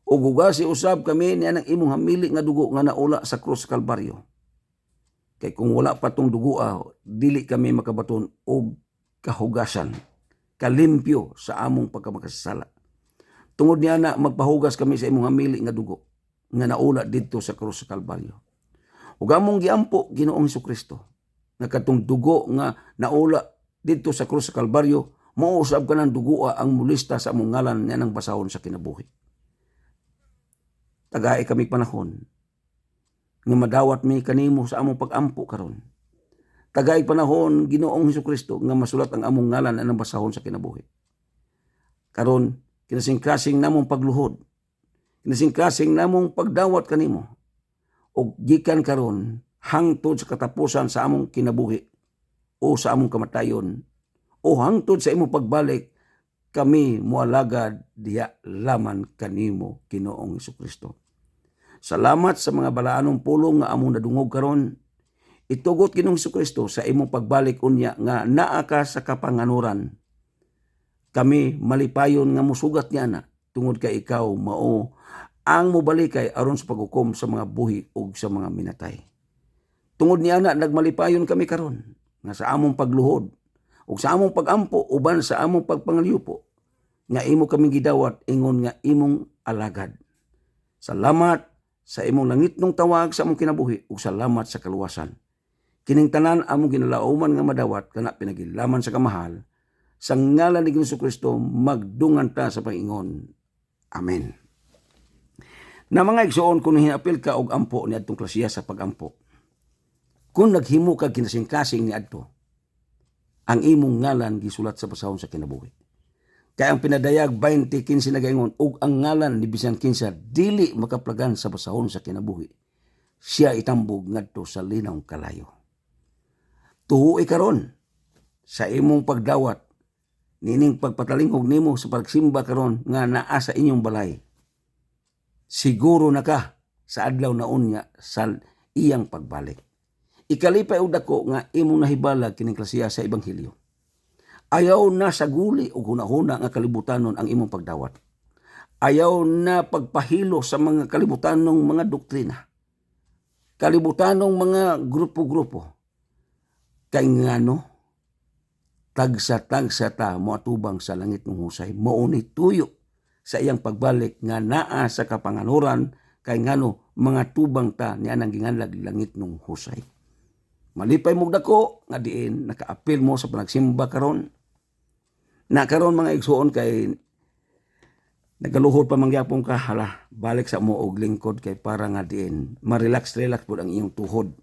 [SPEAKER 1] Ug ugasi usab kami niya ng imong hamili nga dugo nga naula sa krus sa Kalbaryo. Kay kung wala pa tong dugo, dili kami makabaton og kahugasan, kalimpyo sa among pagkamakasala. Tungod niya na magpahugas kami sa imong hamili nga dugo nga naula dito sa krus sa Kalbaryo. Ug among giampo Ginoong Hesukristo nga katong dugo nga naula dito sa krus sa Kalbaryo, mausab ka ng dugo ang mulista sa among ngalan nga nang basahon sa kinabuhi. Tagay kami panahon nga madawat mi kanimo sa among pag-ampo karon. Tagay panahon Ginoong Hesukristo nga masulat ang among ngalan nga nang basahon sa kinabuhi. Karon kinasing-kasing namong pagluhod, kinasing-kasing namong pagdawat kanimo, ug gikan karon hangtod sa katapusan sa among kinabuhi, o sa among kamatayon o hangtod sa imong pagbalik, kami mualagad diha laman kanimo, Ginoong Hesukristo. Salamat sa mga balaanong pulong nga among nadungog karon. Itugot, Ginoong Hesukristo, sa imong pagbalik unya nga naa ka sa kapanganuran. Kami malipayon nga musugat niya na tungod kay ikaw mao ang mubalikay aron sa paghukom sa mga buhi ug sa mga minatay. Tungod niya na nagmalipayon kami karon nga sa among pagluhod ug sa among pagampo uban sa among pagpangalyupo nga imo kaming gidawat ingon nga imong alagad. Salamat sa imong langitnong tawag sa among kinabuhi ug salamat sa kaluwasan. Kining tanan among ginalauman nga madawat kana pinagilaman sa kamahal sa ngalan ni Jesucristo magdungan ta sa pangingon. Amen. Na mga igsoon, kung hinapil ka og ampo ni adtong klasiya sa pagampo, kung naghimo ka kinasing-kasing ni adto, ang imong ngalan gisulat sa basahon sa kinabuhi. Kaya ang pinadayag 20:15 nagaingon, ug ang ngalan ni bisan kinsa dili makaplagan sa basahon sa kinabuhi, siya itambog ngadto sa linawng kalayo. Tuhuy karon sa imong pagdawat, nining pagpatalingog nimo sa pagsimba karon nga naa sa inyong balay. Siguro na ka sa adlaw na unya sa iyang pagbalik. Ikalipay og dako nga imong nahibalag kining klasiya sa ebanghelyo. Ayaw na sa guli o hunahuna nga kalibutanon ang imong pagdawat. Ayaw na pagpahilo sa mga kalibutanong mga doktrina. Kalibutanong mga grupo-grupo. Kay ngano, tagsa-tagsa ta moatubang sa langit ng husay. Mauni tuyo sa iyang pagbalik nga naa sa kapanganuran kay ngano mga tubang ta niya nang ginganlag langit ng husay. Malipay mo dako nga diin nakaapil mo sa panagsimba karon. Na karon mga igsuon kay nagaluhod pa mangyapon ka, hala, balik sa mo og lingkod kay para nga diin ma-relax pud ang iyong tuhod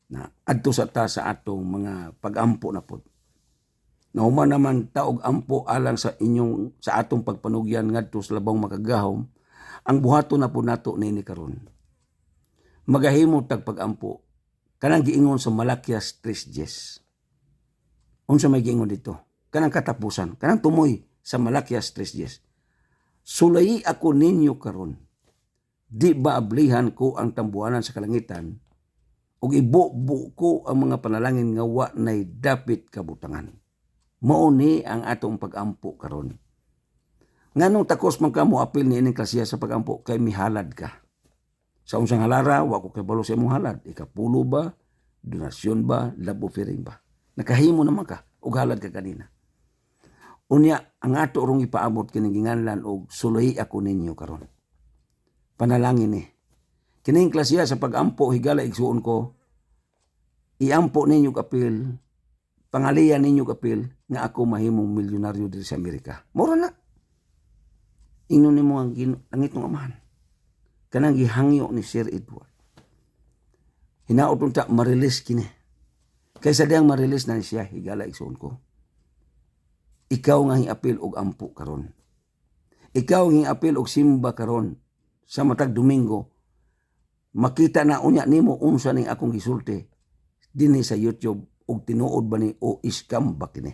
[SPEAKER 1] na adto sa ta sa atong mga pagampo na pud. Nauman naman taog ampo alang sa inyong sa atong pagpanugyan ngadto sa labang makagahom, ang buhaton na po nato nini karon. Magahimo tag pagampo kanang giingon sa Malakias 3:10. Unsa may giingon dito? Kanang katapusan, kanang tumoy sa Malakias 3:10. Sulayi ako ninyo karon. Di ba ablihan ko ang tambuanan sa kalangitan ug ibubo ko ang mga panalangin nga wa nay dapit kabutangan. Mao ni ang atong pagampo karon. Nganong takos man ka mo apil ni ining klasiya sa pagampo kay mihalad ka. Sa unsang halara, wa ko kay balo sa imong halad. Ikapulo ba, donasyon ba, love offering ba? Nakahimo naman ka ug halad ka kanina. Unya ang ato rong ipaabot kining ginganlan og suluhi ako ninyo karon. Panalangin ni. Kining klasiya sa pagampo higala igsuon ko, iampo ninyo kapil, pangalian ninyo kapil nga ako mahimong milyonaryo diri sa Amerika. Mura na. Ingnon nimo ang langit ng amahan. Kanang gihangyo ni Sir Edward. Hinaot unta ma-release kini. Kaysa diyang ma-release na siya, higala igsuon ko. Ikaw nga hiapil og ampo karon. Ikaw nga hiapil og simba karon sa matag Domingo. Makita na unya nimo unsa ning akong gisulti dinhi sa YouTube og tinuod ba ni o iskam ba kini.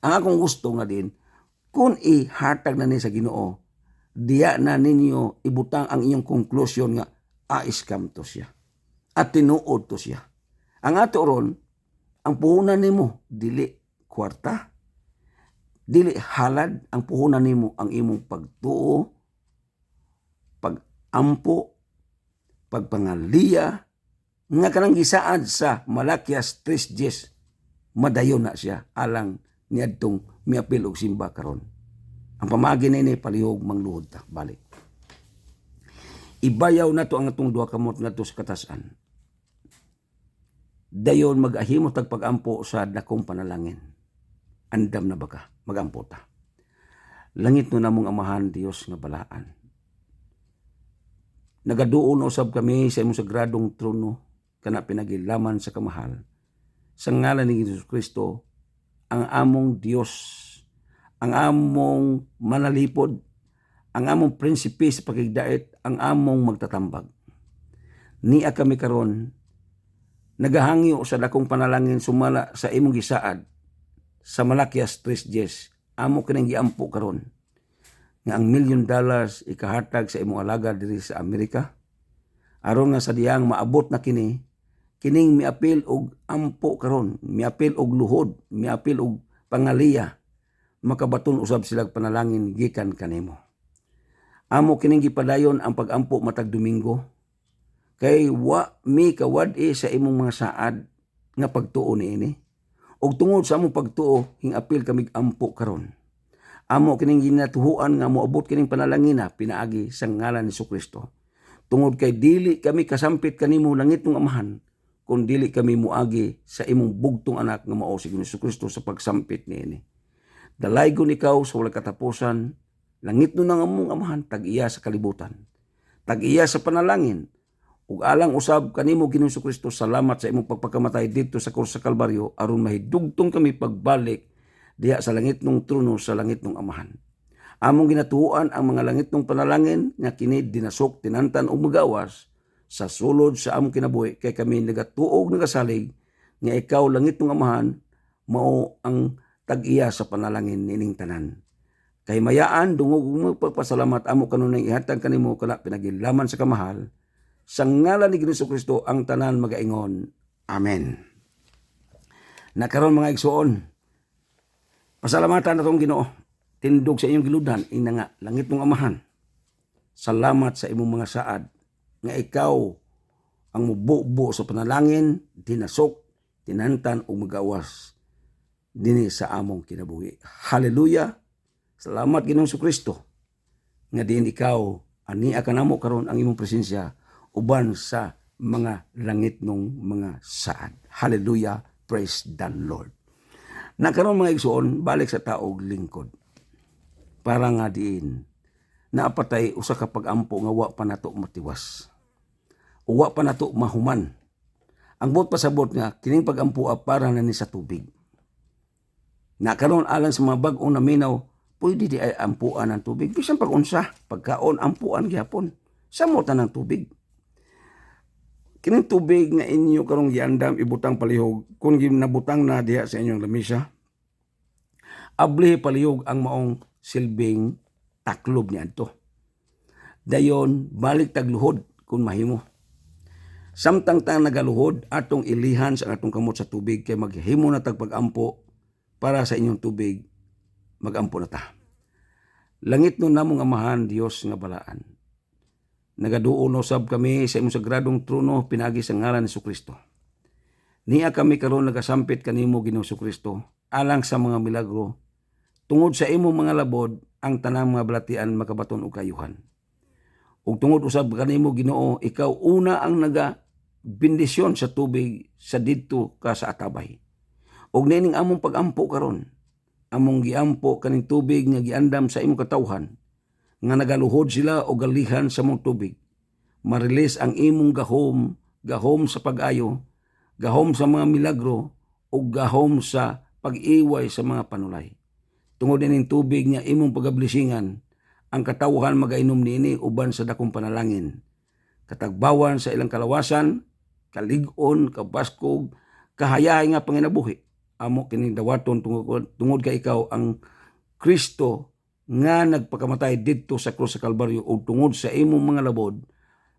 [SPEAKER 1] Ang akong gusto nga din kun ihatag na ni sa Ginoo, diya na ninyo ibutang ang inyong konklusyon nga iskam to siya. At tinuod to siya. Ang ato ron, ang puhunan nimo dili kwarta, dili halad, ang puhunan nimo ang imong pagtuo, pagampo, pagpangaliya, nga kanang gisaad sa Malakias 3:10, madayon na siya alang niadtong miapil og simba karon. Ang pamagi nini palihog mangluhod ta balik. Ibayaw nato ang atong duha kamot ngadto sa katasan. Dayon magahimo tag pagampo sa dakong panalangin. Andam na baka magampo ta. Langit no namong amahan Dios nga balaan. Nagaduon usab kami sa imong sagradong trono kana pinagilaman sa kamahal. Sa ngalan ni Jesucristo, ang among Dios, ang among manalipod, ang among prinsipe sa pagigdait, ang among magtatambag. Niya kami karon nagahangyo sa dakong panalangin sumala sa imong gisaad sa Malakias 3:10, amo kining giampo karon nga ang $1 million ikahatag sa imong alagad diri sa Amerika, aron nga sa diyang maabot na kining miapil og ampo karon, miapil og luhod, miapil og pangaliya, makabaton usab silang panalangin gikan kanimo. Amo kining gipadayon ang pagampo matag Domingo, kay wa mi kawad-i sa imong mga saad nga pagtuo niini. Og tungod sa among pagtuo, hingapil kami ampo karon. Amo kining ginatuhuan nga moabot kining panalangina pinaagi sa ngalan ni Jesucristo. Tungod kay dili kami kasampit kanimo langit ng amahan, kung dili kami muagi sa imong bugtong anak nga mao si Jesucristo sa pagsampit niini. Dalaygon ikaw sa walang katapusan, langit nun ang among amahan, tag-iya sa kalibutan, tag-iya sa panalangin, ug alang usab kanimo Ginoong Jesucristo, salamat sa imong pagpakamatay dito sa krus sa Kalbaryo aron mahidugtong kami pagbalik diha sa langit ng trono sa langit ng amahan. Among ginatuhuan ang mga langit ng panalangin nga kini dinasok, tinantan ug magawas sa sulod sa among kinabuhi, kay kami nagatuog nagasalig nga ikaw langit ng amahan mao ang tag-iya sa panalangin nining tanan. Kay mayaan dungog magpagpasalamat amo kanunay ihatag kanimo kana pinagilaman sa kamahal. Sa ngalan ni Ginoong Kristo ang tanan magaingon. Amen. Nakaron mga igsoon, pasalamatan natong Ginoo, tindog sa inyong giludan, ina nga langit ng amahan. Salamat sa imong mga saad nga ikaw ang mububo sa panalangin, dinasok, tinantan ug magawas dinhi sa among kinabuhi. Hallelujah. Salamat Ginoong Kristo nga diin ikaw ani kanamo karon ang imong presensya uban sa mga langit ng mga saad. Hallelujah. Praise the Lord. Nakaroon mga igsoon, balik sa taog lingkod. Para nga diin, naapatay usa ka pagampo nga wa pa nato matiwas. O wa pa nato mahuman. Ang buot pasabot nga, kining pagampo para na ni sa tubig. Nakaroon alang sa mga bag-ong naminaw, pwede di ay ampuan ng tubig. Bisan pag-unsa, pagkaon, ampuan gyapon. Samutan ng tubig. Kining tubig nga inyo karong giandam ibutang palihog, kung ginabutang na diha sa inyong lamisa, abli palihog ang maong silbing taklob niadto. Dayon balik tagluhod kung mahimo. Samtang tang nagaluhod atong ilihan sa atong kamot sa tubig kay maghimo na tag pagampo para sa inyong tubig, magampo na ta. Langit nun namong amahan Dios nga balaan. Nagaduol usab kami sa imong sagradong trono pinagi sa ngalan ni Jesucristo. Niya kami karon nagasampit kanimo Ginoong Jesucristo alang sa mga milagro. Tungod sa imong mga labod ang tanang mga balatian makabaton og kayuhan. Ug tungod usab kanimo Ginoo, ikaw una ang bendisyon sa tubig sa didto ka sa atabay. Og nining among pagampo karon, among giampo kaning tubig nga giandam sa imong katawhan, nga nagaluhod sila o galihan sa mong tubig. Marilis ang imong gahom sa pag-ayo, gahom sa mga milagro, o gahom sa pag-iway sa mga panulay. Tungod ning tubig nga imong pagablisingan, ang katawhan magainom niini uban sa dakong panalangin. Katagbawan sa ilang kalawasan, kalig-on, kabaskog, kahayahay nga panginabuhi. Amo kining dawaton tungod kay ikaw ang Kristo nga nagpakamatay didto sa krus sa Kalbaryo, ug tungod sa imong mga labod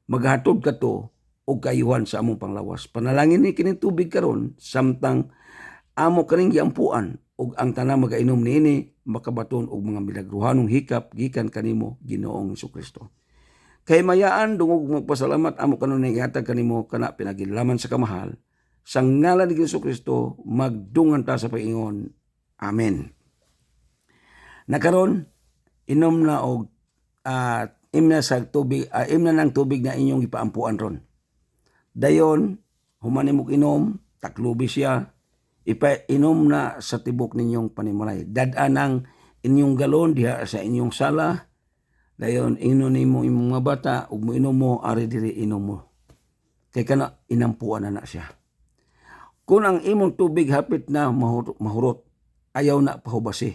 [SPEAKER 1] maghatod kato og kayuhan sa among panglawas. Panalangin ni kining tubig karon samtang amo kaning giampuan ug ang tanan magainom niini makabaton og mga milagruhanong hikap gikan kanimo Ginoong Jesucristo. Kay mayaan dungog magpasalamat amo kanunay ihatag kanimo kana pinagilaman sa kamahal. Sa ngalan ni Jesucristo magdungan ta sa paingon. Amen. Nakaron inom na og imna sa tubig, imna ng tubig na inyong ipaampuan ron. Dayon human imong inom, taklubi siya, ipainom na sa tibok ninyong panimalay. Dad-an ang inyong galon diha sa inyong sala. Dayon inom nimo imong mga bata ug moinom mo ari diri inom mo. Kay kana inampuan na siya. Kung ang imong tubig hapit na mahurot, ayaw na pahubasi,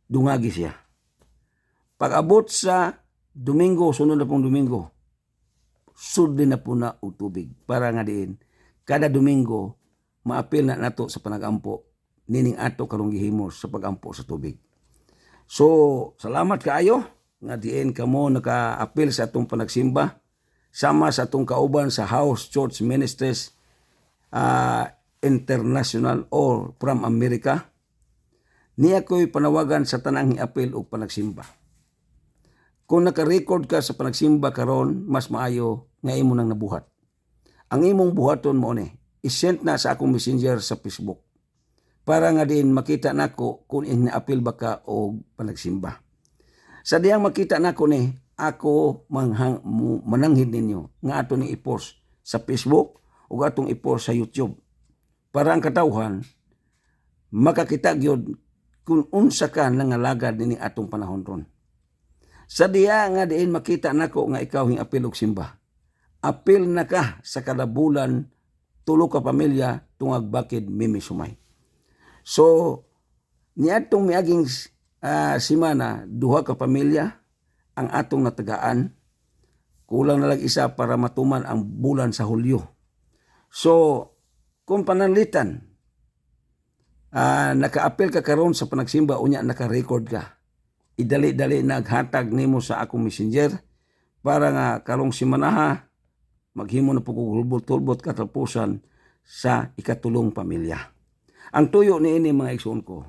[SPEAKER 1] dungagi siya. Pag-abot sa Domingo, sunod na pong Domingo, sudin na po na og tubig para nga diin kada Domingo maapil na nato sa panagampo nining ato karong gihimo sa pagampo sa tubig. So, salamat kaayo nga diin kamo naka-apil sa atong panagsimba sama sa atong kauban sa House Church Ministries International or from America. Niya ko'y panawagan sa tanang apil o panagsimba. Kung naka-record ka sa panagsimba karon, mas maayo nga imo nang nabuhat. Ang imong buhaton mo ni, isend na sa akong messenger sa Facebook para nga din makita nako kung ina-apil ba ka o panagsimba. Sa diyang makita nako ni, ako mananghid ninyo nga ato ni i-post sa Facebook o atong i-post sa YouTube para ang katawhan makakita gyud kung unsa ka nangalagad nini atong panahon ron. Sa diya nga diin makita nako nga ikaw hing apil og simba. Apil na ka sa kada bulan tulo ka pamilya tungag bakid mimi sumay. So niadtong miaging simana duha ka pamilya ang atong natagaan. Kulang na lang isa para matuman ang bulan sa Hulyo. So kung pananlitan naka-apil ka karon sa panagsimba unya naka-record ka, idali-dali naghatag nimo sa akong messenger para nga karong simanaha maghimo na pagkugulbot-tulbot katapusan sa ikatulong pamilya. Ang tuyo niini mga igsoon ko,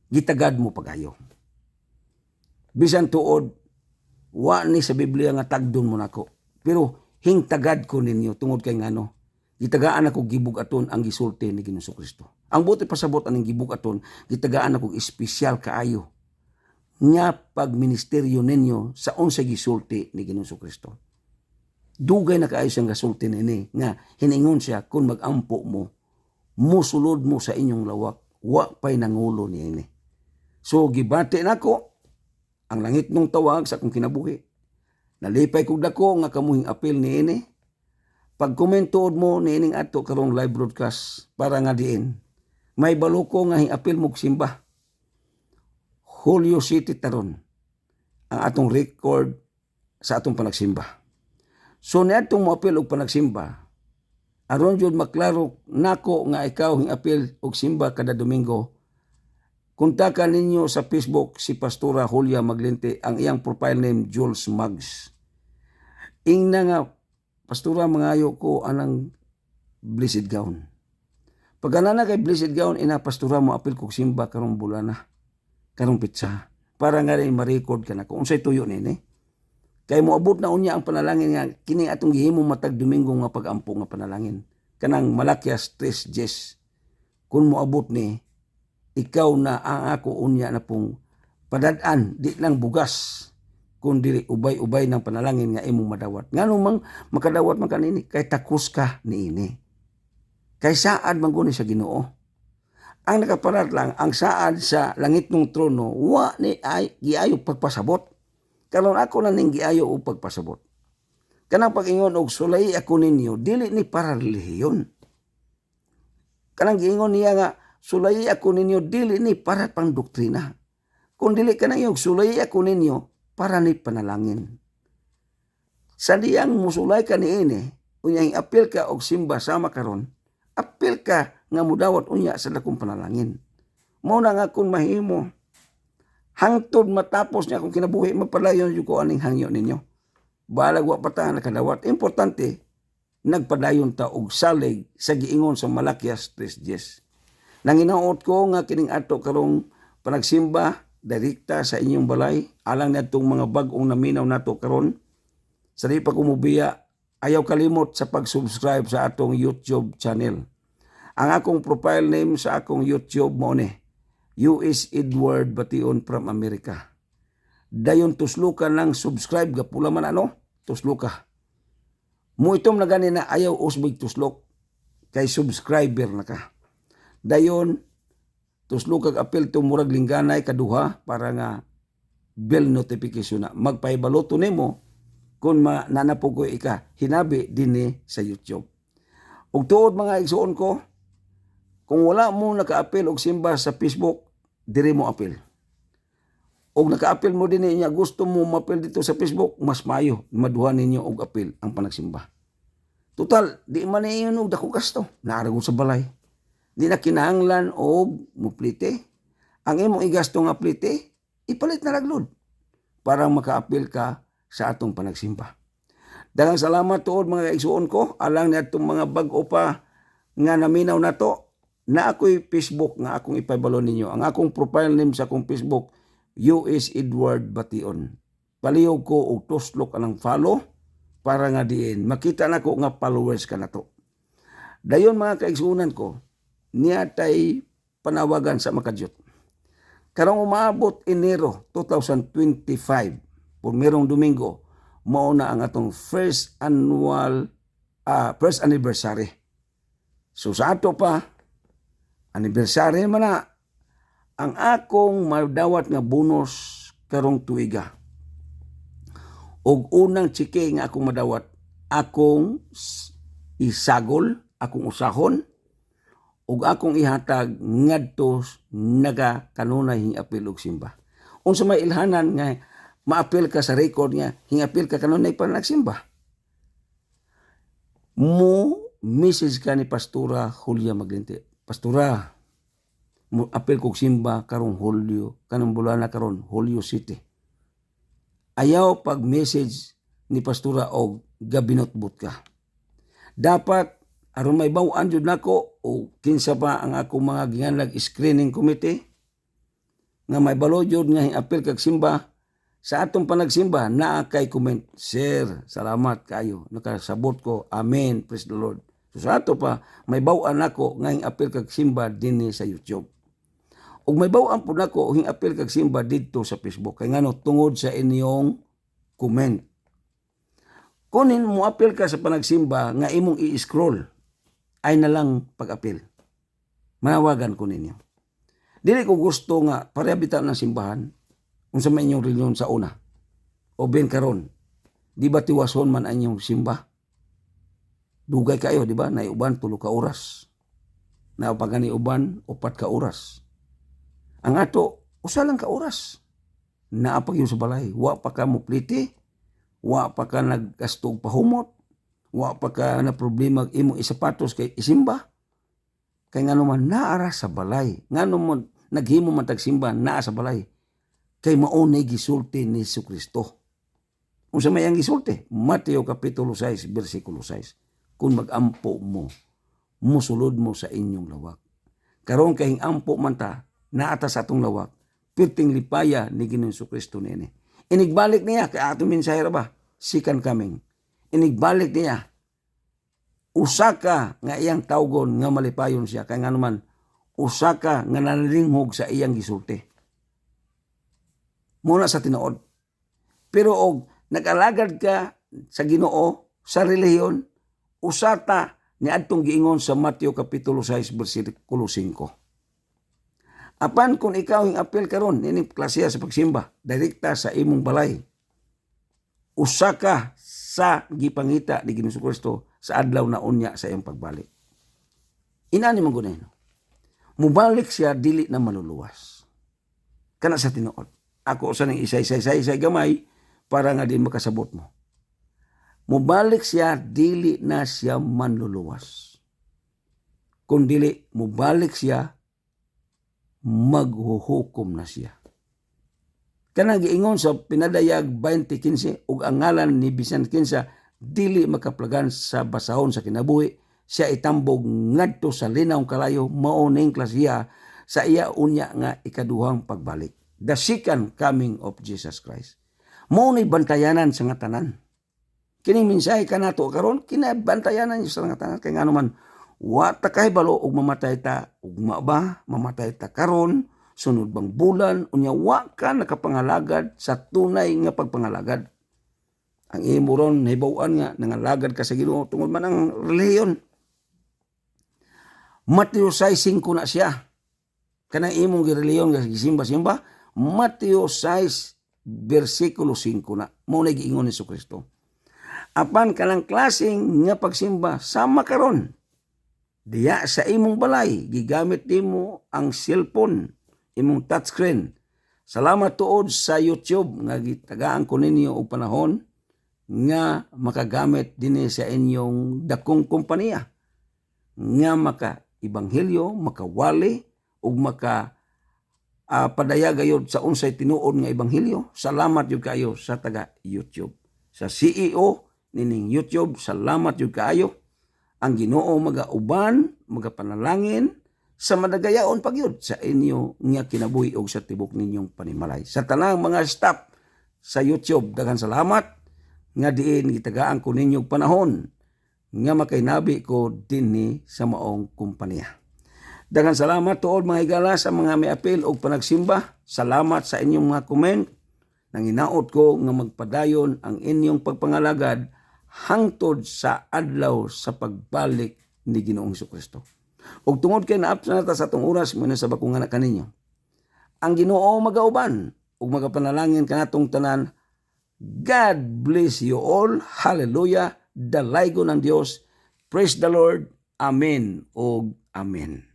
[SPEAKER 1] gitagad mo pagayo. Bisan tuod, wa ni sa Biblia nga tagdon mo nako. Pero hingtagad ko ninyo tungod kay ngano, gitagaan ako gibug-aton ang gisulti ni Ginoong Kristo. Ang buti pasabot aning gibug-aton, gitagaan ako espesyal kaayo nga pagministeryo ninyo sa unsay gisulti ni Ginoong Kristo. Dugay na kaayo siyang gasulti nini nga hiningon siya kung magampo mo, musulod mo sa inyong lawak, wa pay nangulo niini. So gibati nako ang langit nung tawag sa akong kinabuhi. Nalipay kog dako nga kamuhing apil niini. Pag-komentood mo niining ato karong live broadcast para nga diin may baluko nga hing apil mog simba. Hulyo City taron ang atong record sa atong panagsimba. So niadtong mo apil og panagsimba, aron jud maklaro nako nga ikaw hing apil og simba kada Domingo. Kontakan ninyo sa Facebook si Pastora Julia Maglente, ang iyang profile name Jules Mags. Ingna nga Pastora mangayo ko anang blessed gown. Pag anana kay blessed gown ina Pastora mo apil kog simba karong bulana, karong pitsa, para nga rin ma-record ka na kung unsay tuyo nini. Kay moabot na unya ang panalangin nga kini atong gihimo matag Domingo nga pagampo nga panalangin. Kanang Malakias 3:10. Kung moabot ni ikaw na ang ako unya na pong padadaan, di lang bugas, kundi ubay-ubay ng panalangin nga imong madawat. Nga mang makadawat man kanini, kay takus ka niini. Kay saad man guni sa Ginoo. Ang nakaparat lang, ang saad sa langit ng trono, wa ni ay giayo pagpasabot. Karon ako na ning giayo og pagpasabot. Kanang pag-ingon og sulay ako ninyo, dili ni para relihiyon. Kanang giingon niya nga, sulay ako ninyo, dili ni para pang doktrina. Kung dili ka na yung sulay ako ninyo, para ni panalangin. Sa diyang musulay ka niini, unyang apil ka og simba sama karon, apil ka nga mudawat unya sa dakong panalangin. Muna nga kung mahimo, hangtod matapos niya kung kinabuhi, magpadayon yung ko aning hangyo ninyo. Balag wa patahan na kadawat. Importante, nagpadayon ta og salig sa giingon sa Malakias 3:10. Nanginaot ko nga kining ato karong panagsimba direkta sa inyong balay alang niadtong mga bag-ong naminaw nato karon. Sa di pa kumubiya, ayaw kalimot sa pag-subscribe sa atong YouTube channel. Ang akong profile name sa akong YouTube mo ni US Edward Bation from America. Dayon tuslo ka lang subscribe gapula man tuslo ka. Mo itom na gani na ayaw usbig tuslok kay subscriber na ka. Dayon tuslo kag apil to murag lingganay kaduha para nga bell notification na magpahibaloto nimo kung nanapog ko ika hinabi dinhi sa YouTube. Ug tuod mga igsuon ko, kung wala mo naka-apil og simba sa Facebook, diri mo apil. Og naka-apil mo din niya, gusto mo mapil dito sa Facebook, mas mayo, maduha ninyo og apil ang panagsimba. Total, di man na yun og dako gasto. Naaragod sa balay. Di na kinahanglan og muplite. Ang imong igasto nga plite, ipalit na raglod para makaapil ka sa atong panagsimba. Daghang salamat tuod mga kaigsuon ko. Alang ni atong mga bag-o pa nga naminaw na to. Na ako'y Facebook nga akong ipabalo ninyo. Ang akong profile name sa akong Facebook, US Edward Bation. Palihog ko og tuslok anang follow para nga diin. Makita na ko nga followers ka na to. Dayon mga kaigsuonan ko, niya tay panawagan sa makadyot. Karong umabot Enero 2025, por merong Domingo, mao na ang atong first anniversary. So sa ato pa, anniversary man na, ang akong madawat nga bonus karong tuiga. Og unang chike nga akong madawat, akong isagol, akong usahon, ug akong ihatag ngadto naga kanunay hingapil og simba. Unsa may ilhanan nga maapil ka sa record nga hingapil ka kanunay pa nagsimba. Mo message ka ni Pastora Julia Maglinte. Pastora, mo apil kog simba karong Hulyo, kanang bulan na karon Hulyo City. Ayaw pag message ni Pastora og gabinotbot ka. Dapat aron may baw-an jud nako o kinsa pa ang ako mga ginganlag screening committee nga may balo jud nga apil kag simba sa atong panagsimba naa kay comment, sir, salamat kayo nakasabot ko, amen, praise the Lord. So sa ato pa may baw-an nako nga apil kag simba dinhi sa YouTube. Ug may baw-an pud nako hing apil kag simba didto sa Facebook kay ngano tungod sa inyong comment. Kunin mo apil ka sa panagsimba nga imong i-scroll ay na lang pag-apil. Manawagan ko ninyo. Dili ko gusto nga parehabitan ng simbahan unsa man inyong reliyon sa una. O ben karon, di ba tiwason man ang inyong simba? Dugay kayo, di ba? Naiuban 3 ka oras. Napagani uban 4 ka oras. Ang ato, usa lang ka oras. Naapag yung sa balay. Wa pa ka mupliti. Wa pa ka nagkastog pahumot. Wa pa ka na problema imong isapatos kay isimba. Kay ngano man naara sa balay. Ngano man naghimo man tagsimba naa sa balay. Kay mao nay gisulti ni Jesucristo. Unsa may ang gisulti? Mateo kapitulo 6 bersikulo 6. Kung magampo mo, musulod mo sa inyong lawak. Karon kay ampo man ta naata sa atong lawak. Pirting lipaya ni Ginoong Jesucristo niini. Inigbalik niya kay atong mensahe ra ba? Second coming. Inigbalik niya. Usaka nga iyang tawgon nga malipayon siya. Kaya nga naman, usaka nga nanalinghog sa iyang gisulti. Muna sa tinuod. Pero og nag-alagad ka sa Ginoo, sa relihiyon, usata ni adtong giingon sa Mateo kapitulo 6 bersikulo 5. Apan kung ikaw yung apel karon ini klase sa pagsimba, direkta sa imong balay. Usaka sa gipangita ni Ginoong Jesucristo sa adlaw na unya sa iyang pagbalik. Inani man gunay no. Mubalik siya dili na maluluwas. Kana sa tinuod. Ako sa ning isay gamay para nga di makasabot mo. Mubalik siya dili na siya manluluwas. Kung dili mubalik siya maghuhukom na siya. Kanang giingon sa pinadayag 20:15 ug ang ngalan ni bisan kinsa dili makaplagan sa basahon sa kinabuhi, siya itambog ngadto sa linawng kalayo, mao ning klasiya sa iya unya nga ikaduhang pagbalik. The second coming of Jesus Christ. Mao ni bantayanan sa nga tanan. Kining mensahe kanato karon kinabantayanan sa nga tanan kay ngano man wa ta kahibalo og mamatay ta ugma ba mamatay ta karon sunod bang bulan unya wa ka nakapangalagad sa tunay nga pagpangalagad. Ang imo ron nahibaw-an nga nangalagad ka sa Ginoo tungod man ang relihiyon. Mateo 6:5 na siya. Kanang imong relihiyon nga gisimba-simba, Mateo 6 bersikulo 5 na. Mao na giingon ni Jesucristo. Apan kanang klaseng nga pagsimba sama karon. Diya sa imong balay gigamit nimo ang cellphone, imong touchscreen. Salamat tuod sa YouTube nga gitagaan ko ninyo og panahon nga makagamit dinhi sa inyong dakong kompanya nga maka-ebanghelyo, makawali ug padaya gayud sa unsay tinuod nga ebanghelyo. Salamat jud kayo sa taga YouTube. Sa CEO nining YouTube, salamat jud kaayo. Ang Ginoo magauban, magapanalangin sa madagayaon pagyud sa inyo nga kinabuhi og sa tibok ninyong panimalay. Sa tanang mga staff sa YouTube, daghang salamat nga diin gitagaan ko ninyong panahon nga makainabi ko dinhi sa maong kompanya. Daghang salamat tuod mga higala sa mga miapil og panagsimba. Salamat sa inyong mga comment. Nanginaot ko nga magpadayon ang inyong pagpangalagad hangtod sa adlaw sa pagbalik ni Ginoong Hesukristo. Ug tungod kay naapsa na ta sa atong oras muna sa bakong anak kaninyo. Ang Ginoo magauban ug magapanalangin kanatong tanan. God bless you all. Hallelujah. Dalaygon ng Dios. Praise the Lord. Amen ug amen.